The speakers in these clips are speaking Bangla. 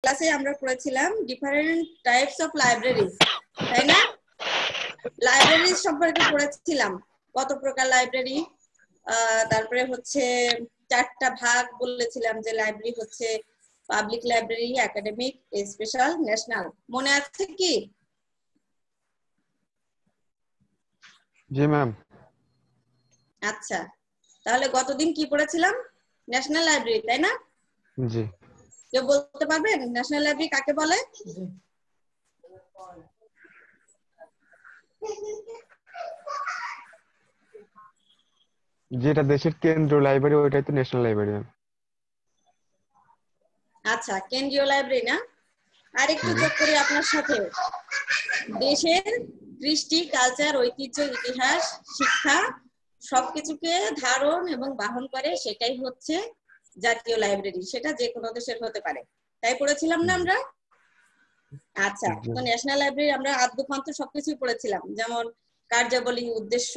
ক্লাসে আমরা পড়েছিলাম ডিফারেন্ট টাইপস অফ লাইব্রেরিজ, তাই না? লাইব্রেরি সম্পর্কে পড়েছিলাম, কত প্রকার লাইব্রেরি, তারপরে হচ্ছে চারটা ভাগ বলেছিলাম যে লাইব্রেরি হচ্ছে public library, academic, special, national. মনে আছে কি? জি ম্যাম। আচ্ছা, তাহলে গতদিন কি পড়েছিলাম? ন্যাশনাল লাইব্রেরি, তাই না? জি। কেউ বলতে পারবেন ন্যাশনাল লাইব্রেরি কাকে বলে? যেটা দেশের কেন্দ্রীয় লাইব্রেরি ওইটাই তো ন্যাশনাল লাইব্রেরি। আচ্ছা, কেন্দ্রীয় লাইব্রেরি না? আর একটু যোগ করি আপনার সাথে, দেশের কৃষ্টি, কালচার, ঐতিহ্য, ইতিহাস, শিক্ষা সবকিছুকে ধারণ এবং বহন করে, সেটাই হচ্ছে জাতীয় লাইব্রেরি। সেটা যে কোনো দেশের হতে পারে, তাই পড়েছিলাম না আমরা? আচ্ছা, তো ন্যাশনাল লাইব্রেরি আমরা আদ্যপান্ত সবকিছু পড়েছিলাম, যেমন কার্যাবলী, উদ্দেশ্য,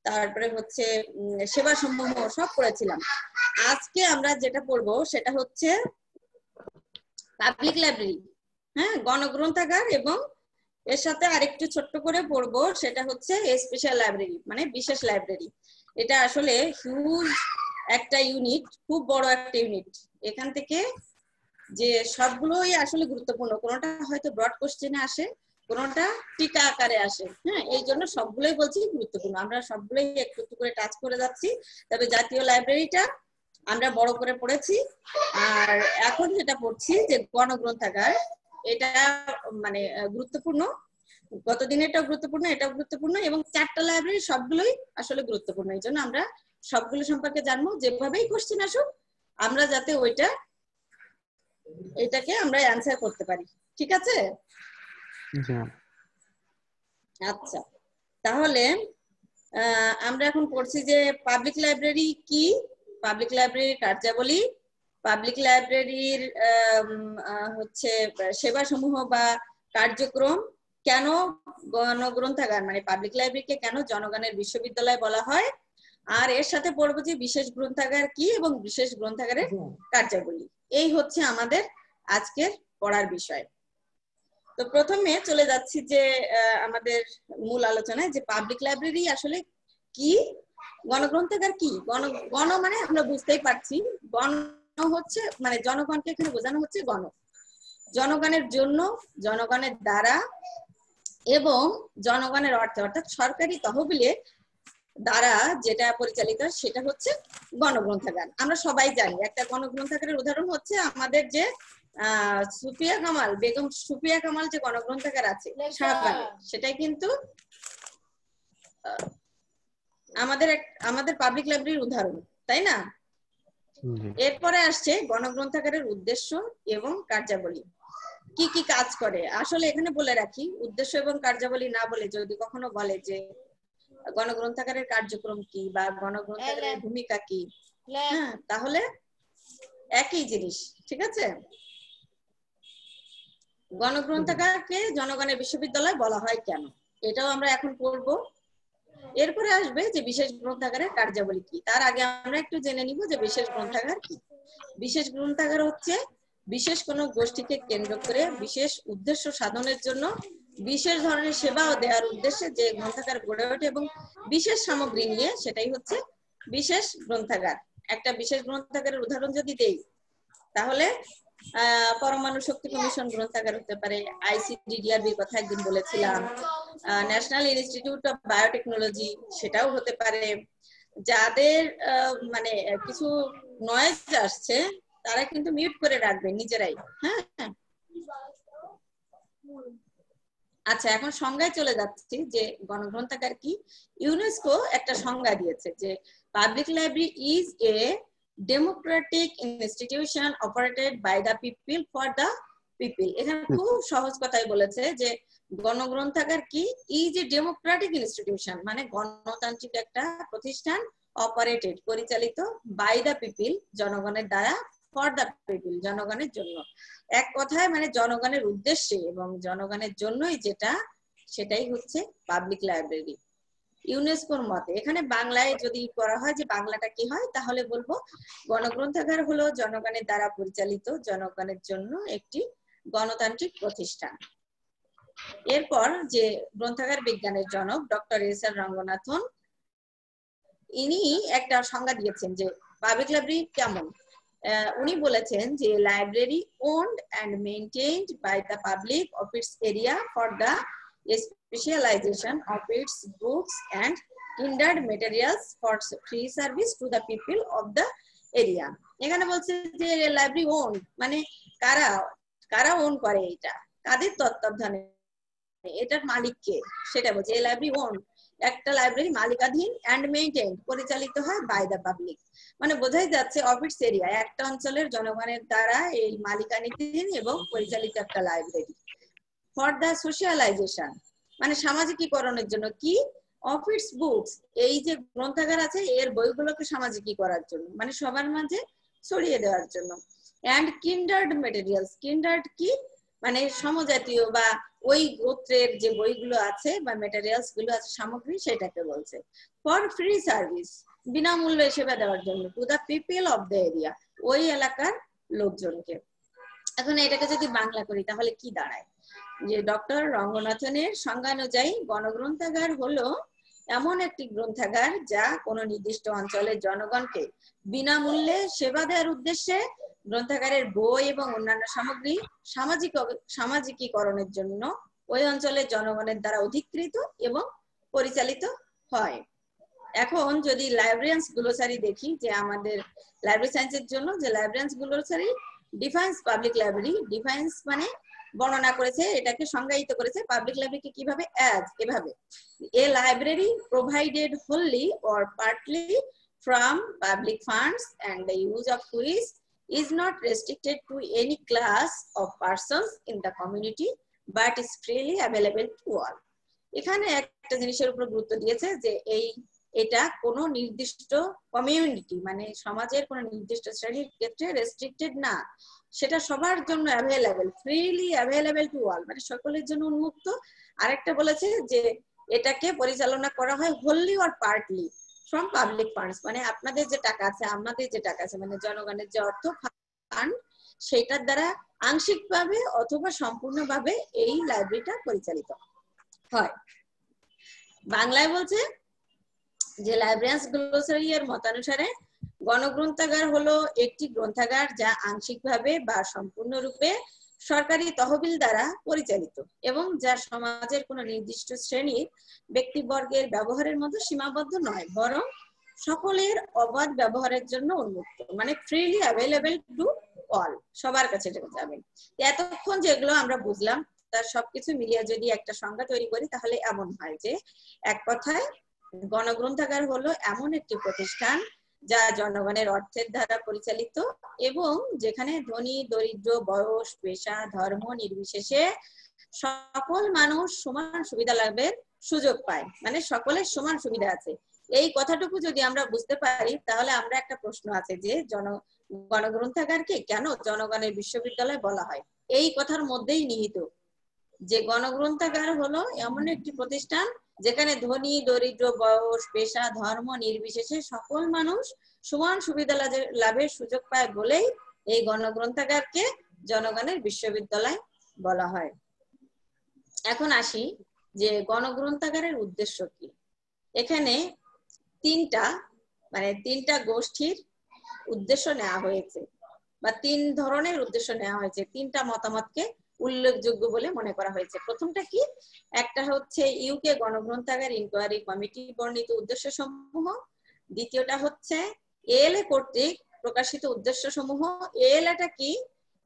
তারপরে হচ্ছে সেবা সমূহ সব পড়েছিলাম। আজকে আমরা যেটা পড়বো সেটা হচ্ছে পাবলিক লাইব্রেরি, হ্যাঁ, গণগ্রন্থাগার, এবং এর সাথে আরেকটু ছোট্ট করে পড়বো সেটা হচ্ছে স্পেশাল লাইব্রেরি, মানে বিশেষ লাইব্রেরি। এটা আসলে হিউজ একটা ইউনিট, খুব বড় একটা ইউনিট। এখান থেকে যে সবগুলোই আসলে গুরুত্বপূর্ণ, কোনোটা হয়তো ব্রড কোশ্চেনে আসে, কোনোটা টিকা আকারে আসে, হ্যাঁ, এই জন্য সবগুলোই বলছি গুরুত্বপূর্ণ। আমরা সবগুলোই একটু একটু করে টাচ করে যাচ্ছি। তবে জাতীয় লাইব্রেরিটা আমরা বড় করে পড়েছি, আর এখন যেটা পড়ছি যে গণগ্রন্থাগার, এটা মানে গুরুত্বপূর্ণ। গতদিন এটাও গুরুত্বপূর্ণ, এটাও গুরুত্বপূর্ণ, এবং চারটা লাইব্রেরি সবগুলোই আসলে গুরুত্বপূর্ণ। এই জন্য আমরা সবগুলো সম্পর্কে জানবো, যেভাবেই কোশ্চেন আসুক আমরা যাতে এটাকে আমরা অ্যান্সার করতে পারি। ঠিক আছে? আচ্ছা, তাহলে আমরা এখন পড়ছি যে পাবলিক লাইব্রেরি কি, পাবলিক লাইব্রেরির কার্যাবলী, পাবলিক লাইব্রেরির হচ্ছে সেবা সমূহ বা কার্যক্রম, কেন গণগ্রন্থাগার মানে পাবলিক লাইব্রেরিকে কেন জনগণের বিশ্ববিদ্যালয় বলা হয়, আর এর সাথে পড়বো যে বিশেষ গ্রন্থাগার কি এবং বিশেষ গ্রন্থাগারের কার্যাবলী। এই হচ্ছে আমাদের আজকের পড়ার বিষয়। তো প্রথমে চলে যাচ্ছি যে আমাদের মূল আলোচনায়, যে পাবলিক লাইব্রেরি আসলে কি, গণগ্রন্থাগার কি। গণ মানে আমরা বুঝতেই পারছি, গণ হচ্ছে মানে জনগণকে এখানে বোঝানো হচ্ছে গণ, জনগণের জন্য, জনগণের দ্বারা এবং জনগণের অর্থে, অর্থাৎ সরকারি তহবিলের দ্বারা যেটা পরিচালিত সেটা হচ্ছে গণগ্রন্থাগার। আমরা সবাই জানি একটা গণগ্রন্থাগারের উদাহরণ হচ্ছে আমাদের যে সুফিয়া কামাল, বেগম সুফিয়া কামাল যে গণগ্রন্থাগার আছে শাহবাগে, সেটাই কিন্তু আমাদের পাবলিক লাইব্রেরির উদাহরণ, তাই না? এরপরে আসছে গণগ্রন্থাগারের উদ্দেশ্য এবং কার্যাবলী, কি কি কাজ করে। আসলে এখানে বলে রাখি, উদ্দেশ্য এবং কার্যাবলী না বলে যদি কখনো বলে যে গণগ্রন্থাগারের কার্যক্রম কি বা গণগ্রন্থাগারের ভূমিকা কি, হ্যাঁ, তাহলে একই জিনিস। ঠিক আছে? গণগ্রন্থাগারকে জনগণের বিশ্ববিদ্যালয় বলা হয় কেন, এটাও আমরা এখন পড়বো। এরপরে আসবে যে বিশেষ গ্রন্থাগারের কার্যাবলী কি। তার আগে আমরা একটু জেনে নিব যে বিশেষ গ্রন্থাগার কি। বিশেষ গ্রন্থাগার হচ্ছে বিশেষ কোনো গোষ্ঠীকে কেন্দ্র করে বিশেষ উদ্দেশ্য সাধনের জন্য বিশেষ ধরনের সেবা ও দেওয়ার উদ্দেশ্যে যে গ্রন্থাগার গড়ে ওঠে এবং বিশেষ সামগ্রী নিয়ে, সেটাই হচ্ছে বিশেষ গ্রন্থাগার। একটা বিশেষ গ্রন্থাগারের উদাহরণ যদি দেই, তাহলে পরমাণু শক্তি কমিশন গ্রন্থাগার হতে পারে, আইসিডিডিআরবির কথা একদিন বলেছিলাম, ন্যাশনাল ইনস্টিটিউট অফ বায়োটেকনোলজি সেটাও হতে পারে। যাদের মানে কিছু নয়েজ আসছে তারা কিন্তু মিউট করে রাখবেন নিজেরাই, হ্যাঁ। আচ্ছা, এখন সংজ্ঞায় চলে যাচ্ছি যে গণগ্রন্থাগার কি। ইউনেস্কো একটা সংজ্ঞা দিয়েছে যে public library is a democratic institution operated by the people for the people. এখানে খুব সহজ কথাই বলেছে যে গণগ্রন্থাগার কি, ইজ এ ডেমোক্রেটিক ইনস্টিটিউশন মানে গণতান্ত্রিক একটা প্রতিষ্ঠান, অপারেটেড পরিচালিত, বাই দ্য পিপল জনগণের দ্বারা, ফর দ্য পিপল জনগণের জন্য। এক কথায় মানে জনগণের উদ্দেশ্যে এবং জনগণের জন্যই যেটা, সেটাই হচ্ছে পাবলিক লাইব্রেরি। ইউনেস্কোর মতে। এখানে বাংলায় যদি করা হয় যে বাংলাটা কি হয়, তাহলে বলবো গণগ্রন্থাগার হলো জনগণের দ্বারা পরিচালিত জনগণের জন্য একটি গণতান্ত্রিক প্রতিষ্ঠান। এরপর যে গ্রন্থাগার বিজ্ঞানের জনক ডক্টর এস.আর. রঙ্গনাথন, ইনি একটা সংজ্ঞা দিয়েছেন যে পাবলিক লাইব্রেরি কেমন। উনি বলেছেন যে library owned and maintained by the public of its area for the specialisation of its books and kindred materials for free service to the people of the area. এখানে বলছে যে লাইব্রেরি ওন্ড মানে কারা কারা ওন করে, এটা কাদের তত্ত্বাবধানে, এটার মালিক কে সেটা বলছে। এই লাইব্রেরি ওন, একটা লাইব্রেরি মালিকাধীন অ্যান্ড মেইনটেইন পরিচালিত হয় বাই দ্য পাবলিক, মানে বোঝাই যাচ্ছে অফ ইটস এরিয়া একটা অঞ্চলের জনগণের দ্বারা এই মালিকানাধীন এবং পরিচালিত একটা লাইব্রেরি। ফর দ্য সোশ্যালাইজেশন মানে সামাজিকীকরণের জন্য, কি অফ ইটস বুকস এই যে গ্রন্থাগার আছে এর বইগুলোকে সামাজিকীকরণের জন্য মানে সবার মাঝে ছড়িয়ে দেওয়ার জন্য। অ্যান্ড কিন্ডার্ড মেটেরিয়ালস, কিন্ডার্ড কি মানে সমজাতীয় বা ওই গোত্রের যে বইগুলো আছে বা মেটেরিয়ালস গুলো আছে সামগ্রী সেটাকে বলছে। ফর ফ্রি সার্ভিস বিনামূল্যে সেবা দেওয়ার জন্য two the people of the area ওই এলাকার লোকজনকে। এখন এটাকে যদি বাংলা করি তাহলে কি দাঁড়ায়, যে ডক্টর রঙ্গনাথনের সংজ্ঞা অনুযায়ী গণগ্রন্থাগার হলো এমন একটি গ্রন্থাগার যা কোনো নির্দিষ্ট অঞ্চলের জনগণকে বিনামূল্যে সেবা দেওয়ার উদ্দেশ্যে গ্রন্থাগারের বই এবং অন্যান্য সামগ্রী সামাজিকীকরণের জন্য ওই অঞ্চলের জনগণের দ্বারা অধিকৃত এবং পরিচালিত হয়। এখন যদি লাইব্রেরিয়ান্স গ্লোসারি দেখি, যে আমাদের লাইব্রেরি সায়েন্সের জন্য যে librarians glossary defines public library, defines মানে বর্ণনা করেছে, এটাকে সংজ্ঞায়িত করেছে পাবলিক লাইব্রেরিকে কিভাবে, অ্যাজ এভাবে, a library provided wholly or partly from public funds and the use of which is not restricted to any class of persons in the community but is freely available to all। এখানে একটা জিনিসের উপর গুরুত্ব দিয়েছে যে এটা কোনো নির্দিষ্ট কমিউনিটি মানে সমাজের কোনো নির্দিষ্ট শ্রেণীর ক্ষেত্রে রেস্ট্রিক্টেড না, সেটা সবার জন্য available, freely available to all মানে সকলের জন্য উন্মুক্ত। আরেকটা বলেছে যে এটাকে পরিচালনা করা হয় wholly or partly from public funds মানে আপনাদের যে টাকা আছে আমাদের যে টাকা আছে মানে জনগণের যে অর্থ ফান্ড সেটার দ্বারা আংশিকভাবে অথবা সম্পূর্ণভাবে এই লাইব্রেরিটা পরিচালিত হয়। বাংলায় বলছে যে লাইব্রেরিয়ান্স গ্লোসারি এর মতানুসারে গণগ্রন্থাগার হলো একটি গ্রন্থাগার যা আংশিকভাবে বা সম্পূর্ণরূপে সরকারি তহবিল দ্বারা পরিচালিত এবং যা সমাজের কোনো নির্দিষ্ট শ্রেণীর ব্যক্তিবর্গের ব্যবহারের মতো সীমাবদ্ধ নয় বরং সকলের অবাধ ব্যবহারের জন্য উন্মুক্ত মানে ফ্রিলি অ্যাভেলেবল টু অল, সবার কাছে যাবে। এতক্ষণ যেগুলো আমরা বুঝলাম তার সবকিছু মিলিয়ে যদি একটা সংজ্ঞা তৈরি করি তাহলে এমন হয় যে এক কথায় গণগ্রন্থাগার হলো এমন একটি প্রতিষ্ঠান যা জনগণের অর্থের দ্বারা পরিচালিত এবং যেখানে ধনী দরিদ্র বয়স পেশা ধর্ম নির্বিশেষে সকল মানুষ সমান সুবিধা লাভের সুযোগ পায় মানে সকলের সমান সুবিধা আছে। এই কথাটুকু যদি আমরা বুঝতে পারি তাহলে আমরা একটা প্রশ্ন আছে যে গণগ্রন্থাগারকে কেন জনগণের বিশ্ববিদ্যালয় বলা হয়, এই কথার মধ্যেই নিহিত যে গণগ্রন্থাগার হলো এমন একটি প্রতিষ্ঠান যেখানে ধনী দরিদ্র বয়স পেশা ধর্ম নির্বিশেষে সকল মানুষ সমান সুবিধা লাভের সুযোগ পায় বলেই এই গণগ্রন্থাগারকে জনগণের বিশ্ববিদ্যালয় বলা হয়। এখন আসি যে গণগ্রন্থাগারের উদ্দেশ্য কি। এখানে তিনটা গোষ্ঠীর উদ্দেশ্য নেওয়া হয়েছে বা তিন ধরনের উদ্দেশ্য নেওয়া হয়েছে, তিনটা মতামতকে উল্লেখযোগ্য বলে মনে করা হয়েছে। প্রথমটা কি, একটা হচ্ছে ইউকে গণগ্রন্থাগার ইনকোয়ারি কমিটি বর্ণিত উদ্দেশ্য সমূহ, দ্বিতীয়টা হচ্ছে এএলএ কর্তৃক প্রকাশিত উদ্দেশ্য সমূহ, এএলএটা কি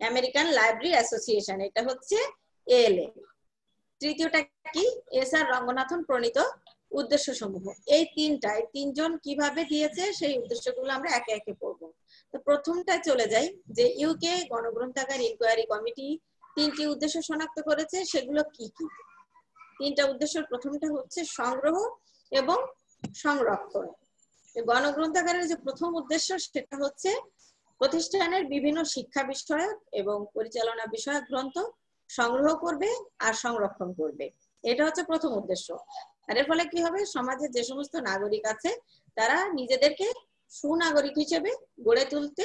আমেরিকান লাইব্রেরি অ্যাসোসিয়েশন, এটা হচ্ছে এএলএ, তৃতীয়টা কি এস.আর. রঙ্গনাথন প্রণীত উদ্দেশ্য সমূহ। এই তিনজন কিভাবে দিয়েছে সেই উদ্দেশ্যগুলো আমরা একে একে পড়বো। তো প্রথমটা চলে যাই যে ইউকে গণগ্রন্থাগার ইনকোয়ারি কমিটি তিনটি উদ্দেশ্য শনাক্ত করেছে, সেগুলো কি কি? তিনটা উদ্দেশ্য, প্রথমটা হচ্ছে সংগ্রহ এবং সংরক্ষণ। গণগ্রন্থাগারের যে প্রথম উদ্দেশ্য সেটা হচ্ছে প্রতিষ্ঠানের বিভিন্ন শিক্ষা বিষয়ক এবং পরিচালনা বিষয়ক গ্রন্থ সংগ্রহ করবে আর সংরক্ষণ করবে, এটা হচ্ছে প্রথম উদ্দেশ্য। আর এর ফলে কি হবে, সমাজের যে সমস্ত নাগরিক আছে তারা নিজেদেরকে সুনাগরিক হিসেবে গড়ে তুলতে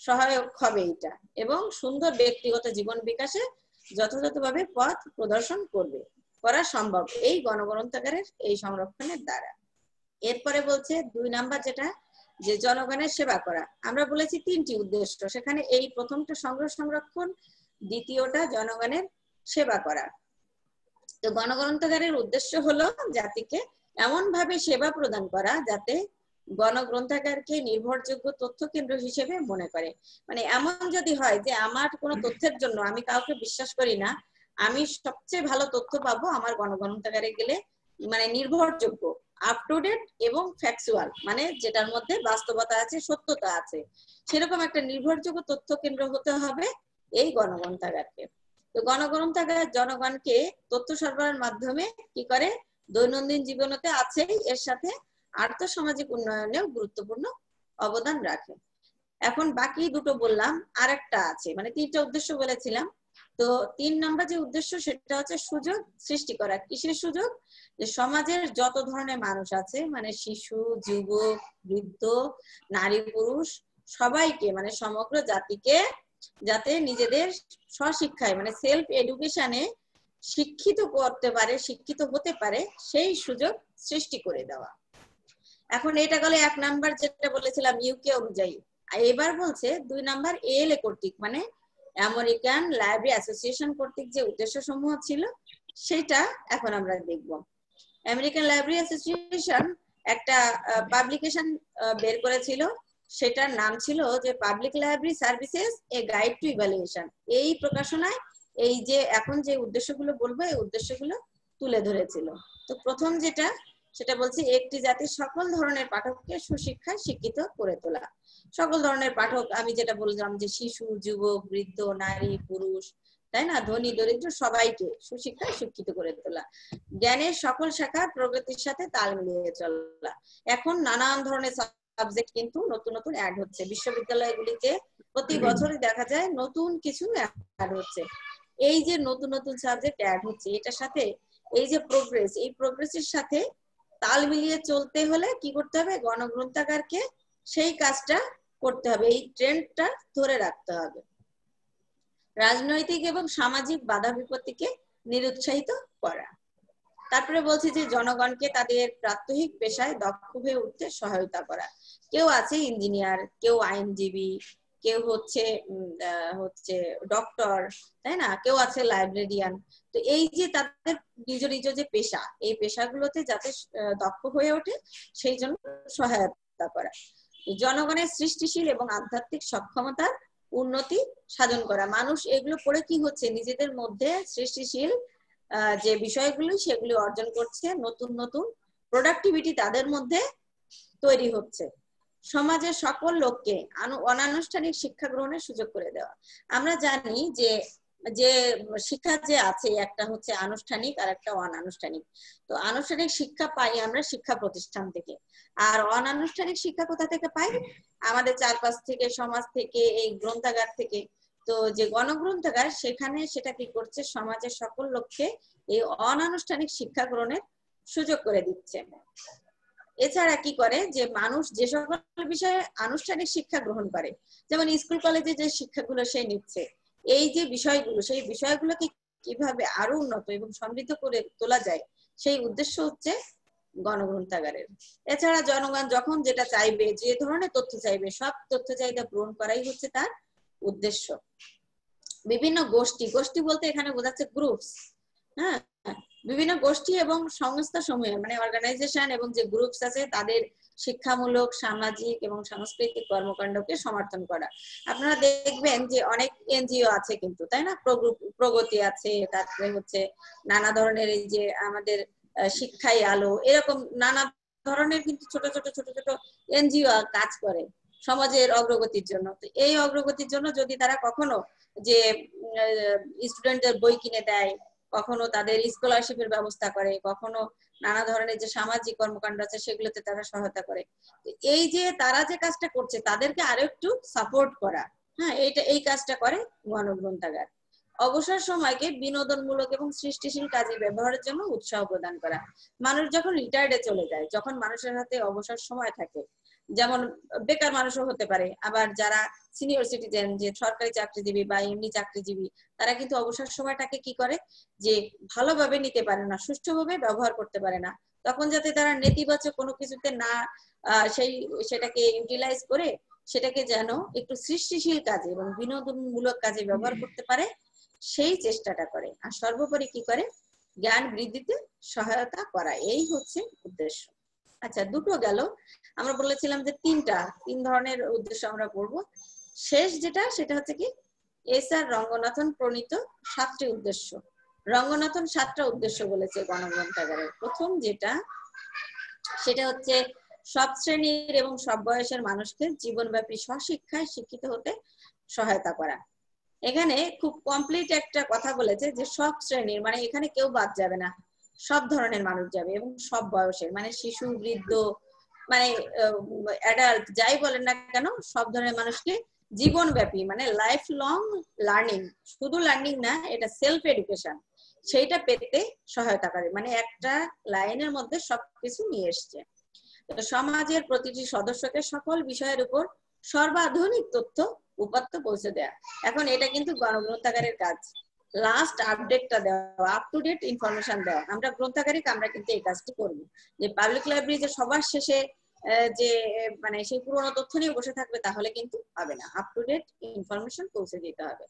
সহায়ক হবে এটা, এবং সুন্দর ব্যক্তিগত জীবন বিকাশে যথাযথভাবে পথ প্রদর্শন করা সম্ভব এই গণগ্রন্থাগারের এই সংরক্ষণের দ্বারা। এরপরে বলছে 2 নাম্বার যেটা, যে জনগণের সেবা করা। আমরা বলেছি 3টি উদ্দেশ্য, সেখানে এই প্রথমটা সংগ্রহ সংরক্ষণ, দ্বিতীয়টা জনগণের সেবা করা। তো গণগ্রন্থাগারের উদ্দেশ্য হলো জাতিকে এমন ভাবে সেবা প্রদান করা যাতে গণগ্রন্থাগারকে নির্ভরযোগ্য তথ্য কেন্দ্র হিসেবে মনে করে। মানে এমন যদি হয় যে আমার কোনো তথ্যের জন্য আমি কাউকে বিশ্বাস করি না, আমি সবচেয়ে ভালো তথ্য পাবো আমার গণগ্রন্থাগারে গেলে, মানে নির্ভরযোগ্য, আপ টু ডেট এবং ফ্যাকচুয়াল, মানে যেটার মধ্যে বাস্তবতা আছে, সত্যতা আছে, সেরকম একটা নির্ভরযোগ্য তথ্য কেন্দ্র হতে হবে এই গণগ্রন্থাগারকে। তো গণগ্রন্থাগার জনগণকে তথ্য সরবরাহের মাধ্যমে কি করে, দৈনন্দিন জীবনতে আছেই, এর সাথে আর্থসামাজিক উন্নয়নেও গুরুত্বপূর্ণ অবদান রাখে। এখন বাকি দুটো বললাম, আরেকটা আছে, মানে 3টা উদ্দেশ্য বলেছিলাম। তো 3 নম্বর যে উদ্দেশ্য সেটা হচ্ছে সুযোগ সৃষ্টি করা। কিসের সুযোগ? যে সমাজের যত ধরনের মানুষ আছে, মানে শিশু, যুবক, বৃদ্ধ, নারী, পুরুষ, সবাইকে, মানে সমগ্র জাতিকে যাতে নিজেদের স্বশিক্ষায়, মানে সেলফ এডুকেশনে শিক্ষিত করতে পারে, শিক্ষিত হতে পারে, সেই সুযোগ সৃষ্টি করে দেওয়া। এখন এটা গেল 1 নাম্বার যেটা বলেছিলাম ইউকে অনুযায়ী। আর এবার বলছে 2 নাম্বার এএলএ কর্তৃক, মানে আমেরিকান লাইব্রেরি অ্যাসোসিয়েশন কর্তৃক যে উদ্দেশ্য সমূহ ছিল সেটা এখন আমরা দেখব। আমেরিকান লাইব্রেরি অ্যাসোসিয়েশন একটা পাবলিকেশন বের করেছিল, সেটার নাম ছিল যে public library services a guide to evaluation. এই প্রকাশনায় এই যে এখন যে উদ্দেশ্যগুলো বলবো এই উদ্দেশ্যগুলো তুলে ধরেছিল। তো প্রথম যেটা, সেটা বলছি একটি জাতির সকল ধরনের পাঠককে সুশিক্ষায় শিক্ষিত করে তোলা। সকল ধরনের পাঠক, আমি যেটা বললাম যে শিশু, যুবক, বৃদ্ধ, নারী, পুরুষ, তাই না, ধনী দরিদ্র, সবাইকে সুশিক্ষায় শিক্ষিত করে তোলা। জ্ঞানের সকল শাখার প্রগতির সাথে তাল মিলিয়ে চলা। এখন নানান ধরনের সাবজেক্ট কিন্তু নতুন নতুন অ্যাড হচ্ছে বিশ্ববিদ্যালয়গুলিতে, প্রতি বছরই দেখা যায় নতুন কিছু অ্যাড হচ্ছে। এই যে নতুন নতুন সাবজেক্ট অ্যাড হচ্ছে, এটার সাথে এই যে প্রোগ্রেস, এই প্রোগ্রেসের সাথে তাল মিলিয়ে চলতে হলে কি করতে হবে, গণগ্রন্থাগারকে সেই কাজটা করতে হবে, এই ট্রেন্ডটা ধরে রাখতে হবে। রাজনৈতিক এবং সামাজিক বাধা বিপত্তিকে নিরুৎসাহিত করা। তারপরে বলছি যে জনগণকে তাদের প্রাত্যহিক পেশায় দক্ষ হয়ে উঠতে সহায়তা করা। কেউ আছে ইঞ্জিনিয়ার, কেউ আইনজীবী, কেউ হচ্ছে ডক্টর, তাই না, কেউ আছে লাইব্রেরিয়ান। তো এই যে তাদের নিজ নিজ যে পেশা, এই পেশাগুলোতে যাতে দক্ষ হয়ে ওঠে সেই জন্য সহায়তা করা। জনগণের সৃষ্টিশীল এবং আধ্যাত্মিক সক্ষমতার উন্নতি সাধন করা। মানুষ এগুলো পড়ে কি হচ্ছে, নিজেদের মধ্যে সৃষ্টিশীল যে বিষয়গুলো সেগুলি অর্জন করছে, নতুন নতুন প্রোডাক্টিভিটি তাদের মধ্যে তৈরি হচ্ছে। সমাজের সকল লোককে অনানুষ্ঠানিক শিক্ষা গ্রহণের সুযোগ করে দেওয়া। আমরা জানি যে যে শিক্ষা যে আছে, একটা হচ্ছে আনুষ্ঠানিক আর একটা অনানুষ্ঠানিক। তো আনুষ্ঠানিক শিক্ষা পাই আমরা শিক্ষা প্রতিষ্ঠান থেকে, আর অনানুষ্ঠানিক শিক্ষা কোথা থেকে পাই, আমাদের চারপাশ থেকে, সমাজ থেকে, এই গ্রন্থাগার থেকে। তো যে গণগ্রন্থাগার, সেখানে সেটা কি করছে, সমাজের সকল লোককে এই অনানুষ্ঠানিক শিক্ষা গ্রহণের সুযোগ করে দিচ্ছে। এছাড়া কি করে, যে মানুষ যে সকল বিষয়ে আনুষ্ঠানিক শিক্ষা গ্রহণ করে, যেমন স্কুল কলেজে যে শিক্ষাগুলো সে নিচ্ছে, এই যে বিষয়গুলো, সেই বিষয়গুলোকে কিভাবে আরো উন্নত এবং সমৃদ্ধ করে তোলা যায়, সেই উদ্দেশ্য হচ্ছে গণগ্রন্থাগারের। এছাড়া জনগণ যখন যেটা চাইবে, যে ধরনের তথ্য চাইবে, সব তথ্য চাহিদা পূরণ করাই হচ্ছে তার উদ্দেশ্য। বিভিন্ন গোষ্ঠী, গোষ্ঠী বলতে এখানে বোঝাচ্ছে গ্রুপস, হ্যাঁ, বিভিন্ন গোষ্ঠী এবং সংস্থা সমূহে, মানে অর্গানাইজেশন এবং যে গ্রুপস আছে, তাদের শিক্ষামূলক, সামাজিক এবং সাংস্কৃতিক কর্মকাণ্ডকে সমর্থন করা। আপনারা দেখবেন যে অনেক এনজিও আছে কিন্তু, তাই না, প্রগতি আছে, তারপরে হচ্ছে নানা ধরনের এই যে আমাদের শিক্ষাই আলো, এরকম নানা ধরনের কিন্তু ছোট ছোট ছোট ছোট এনজিও কাজ করে সমাজের অগ্রগতির জন্য। তো এই অগ্রগতির জন্য যদি তারা কখনো যে স্টুডেন্টদের বই কিনে দেয়, কখনো তাদের স্কলারশিপের ব্যবস্থা করে, কখনো নানা ধরনের যে সামাজিক কর্মকাণ্ড আছে সেগুলোতে তারা সহায়তা করে। এই যে তারা যে কাজটা করছে, তাদেরকে আরো একটু সাপোর্ট করা, হ্যাঁ, এই কাজটা করে গণগ্রন্থাগার। অবসর সময়কে বিনোদনমূলক এবং সৃষ্টিশীল কাজে ব্যবহারের জন্য উৎসাহ প্রদান করা। মানুষ যখন রিটায়ার্ডে চলে যায়, যখন মানুষের হাতে অবসর সময় থাকে, যেমন বেকার মানুষও হতে পারে, আবার যারা সিনিয়র সিটিজেন, যে সরকারি চাকরিজীবী বা এমনি চাকরিজীবী, তারা কিন্তু অবসর সময়টাকে কি করে যে ভালোভাবে নিতে পারে না, সুষ্ঠুভাবে ব্যবহার করতে পারে না। তখন যাতে তারা নেতিবাচক কোনো কিছুতে না সেটাকে ইউটিলাইজ করে সেটাকে যেন একটু সৃষ্টিশীল কাজে এবং বিনোদনমূলক কাজে ব্যবহার করতে পারে, সেই চেষ্টাটা করে। আর সর্বোপরি কি করে, জ্ঞান বৃদ্ধিতে সহায়তা করা, এই হচ্ছে উদ্দেশ্য। আচ্ছা, দুটো গেল। আমরা বলেছিলাম যে তিন ধরনের উদ্দেশ্য আমরা পড়বো। শেষ যেটা, সেটা হচ্ছে কি এস.আর. রঙ্গনাথন প্রণীত 7টি উদ্দেশ্য। রঙ্গনাথন 7টা উদ্দেশ্য বলেছে গণগ্রন্থাগারের। প্রথম যেটা, সেটা হচ্ছে সব শ্রেণীর এবং সব বয়সের মানুষকে জীবনব্যাপী স্বশিক্ষায় শিক্ষিত হতে সহায়তা করা। এখানে খুব কমপ্লিট একটা কথা বলেছে যে সব শ্রেণীর, মানে এখানে কেউ বাদ যাবে না, সব ধরনের মানুষ যাবে এবং সব বয়সের, মানে শিশু, বৃদ্ধ, মানে অ্যাডাল্ট, যাই বলেন না কেন, সব ধরনের মানুষকে জীবনব্যাপী, মানে লাইফ লং লার্নিং, শুধু লার্নিং না, এটা সেলফ এডুকেশন, সেইটা পেতে সহায়তা করে। মানে একটা লাইনের মধ্যে সবকিছু নিয়ে এসছে। সমাজের প্রতিটি সদস্যকে সকল বিষয়ের উপর সর্বাধুনিক তথ্য উপাত্ত পৌঁছে দেয়া। এখন এটা কিন্তু গণগ্রন্থাগারের কাজ, লাস্ট আপডেটটা দেওয়া, আপ টু ডেট ইনফরমেশন দেওয়া। আমরা গ্রন্থাগারিক, আমরা কিন্তু এই কাজটি করবো। যে পাবলিক লাইব্রেরি যে সবার শেষে যে মানে সেই পুরোনো তথ্য নিয়ে বসে থাকবে, তাহলে কিন্তু হবে না। আপ টু ডেট ইনফরমেশন পৌঁছে দিতে হবে।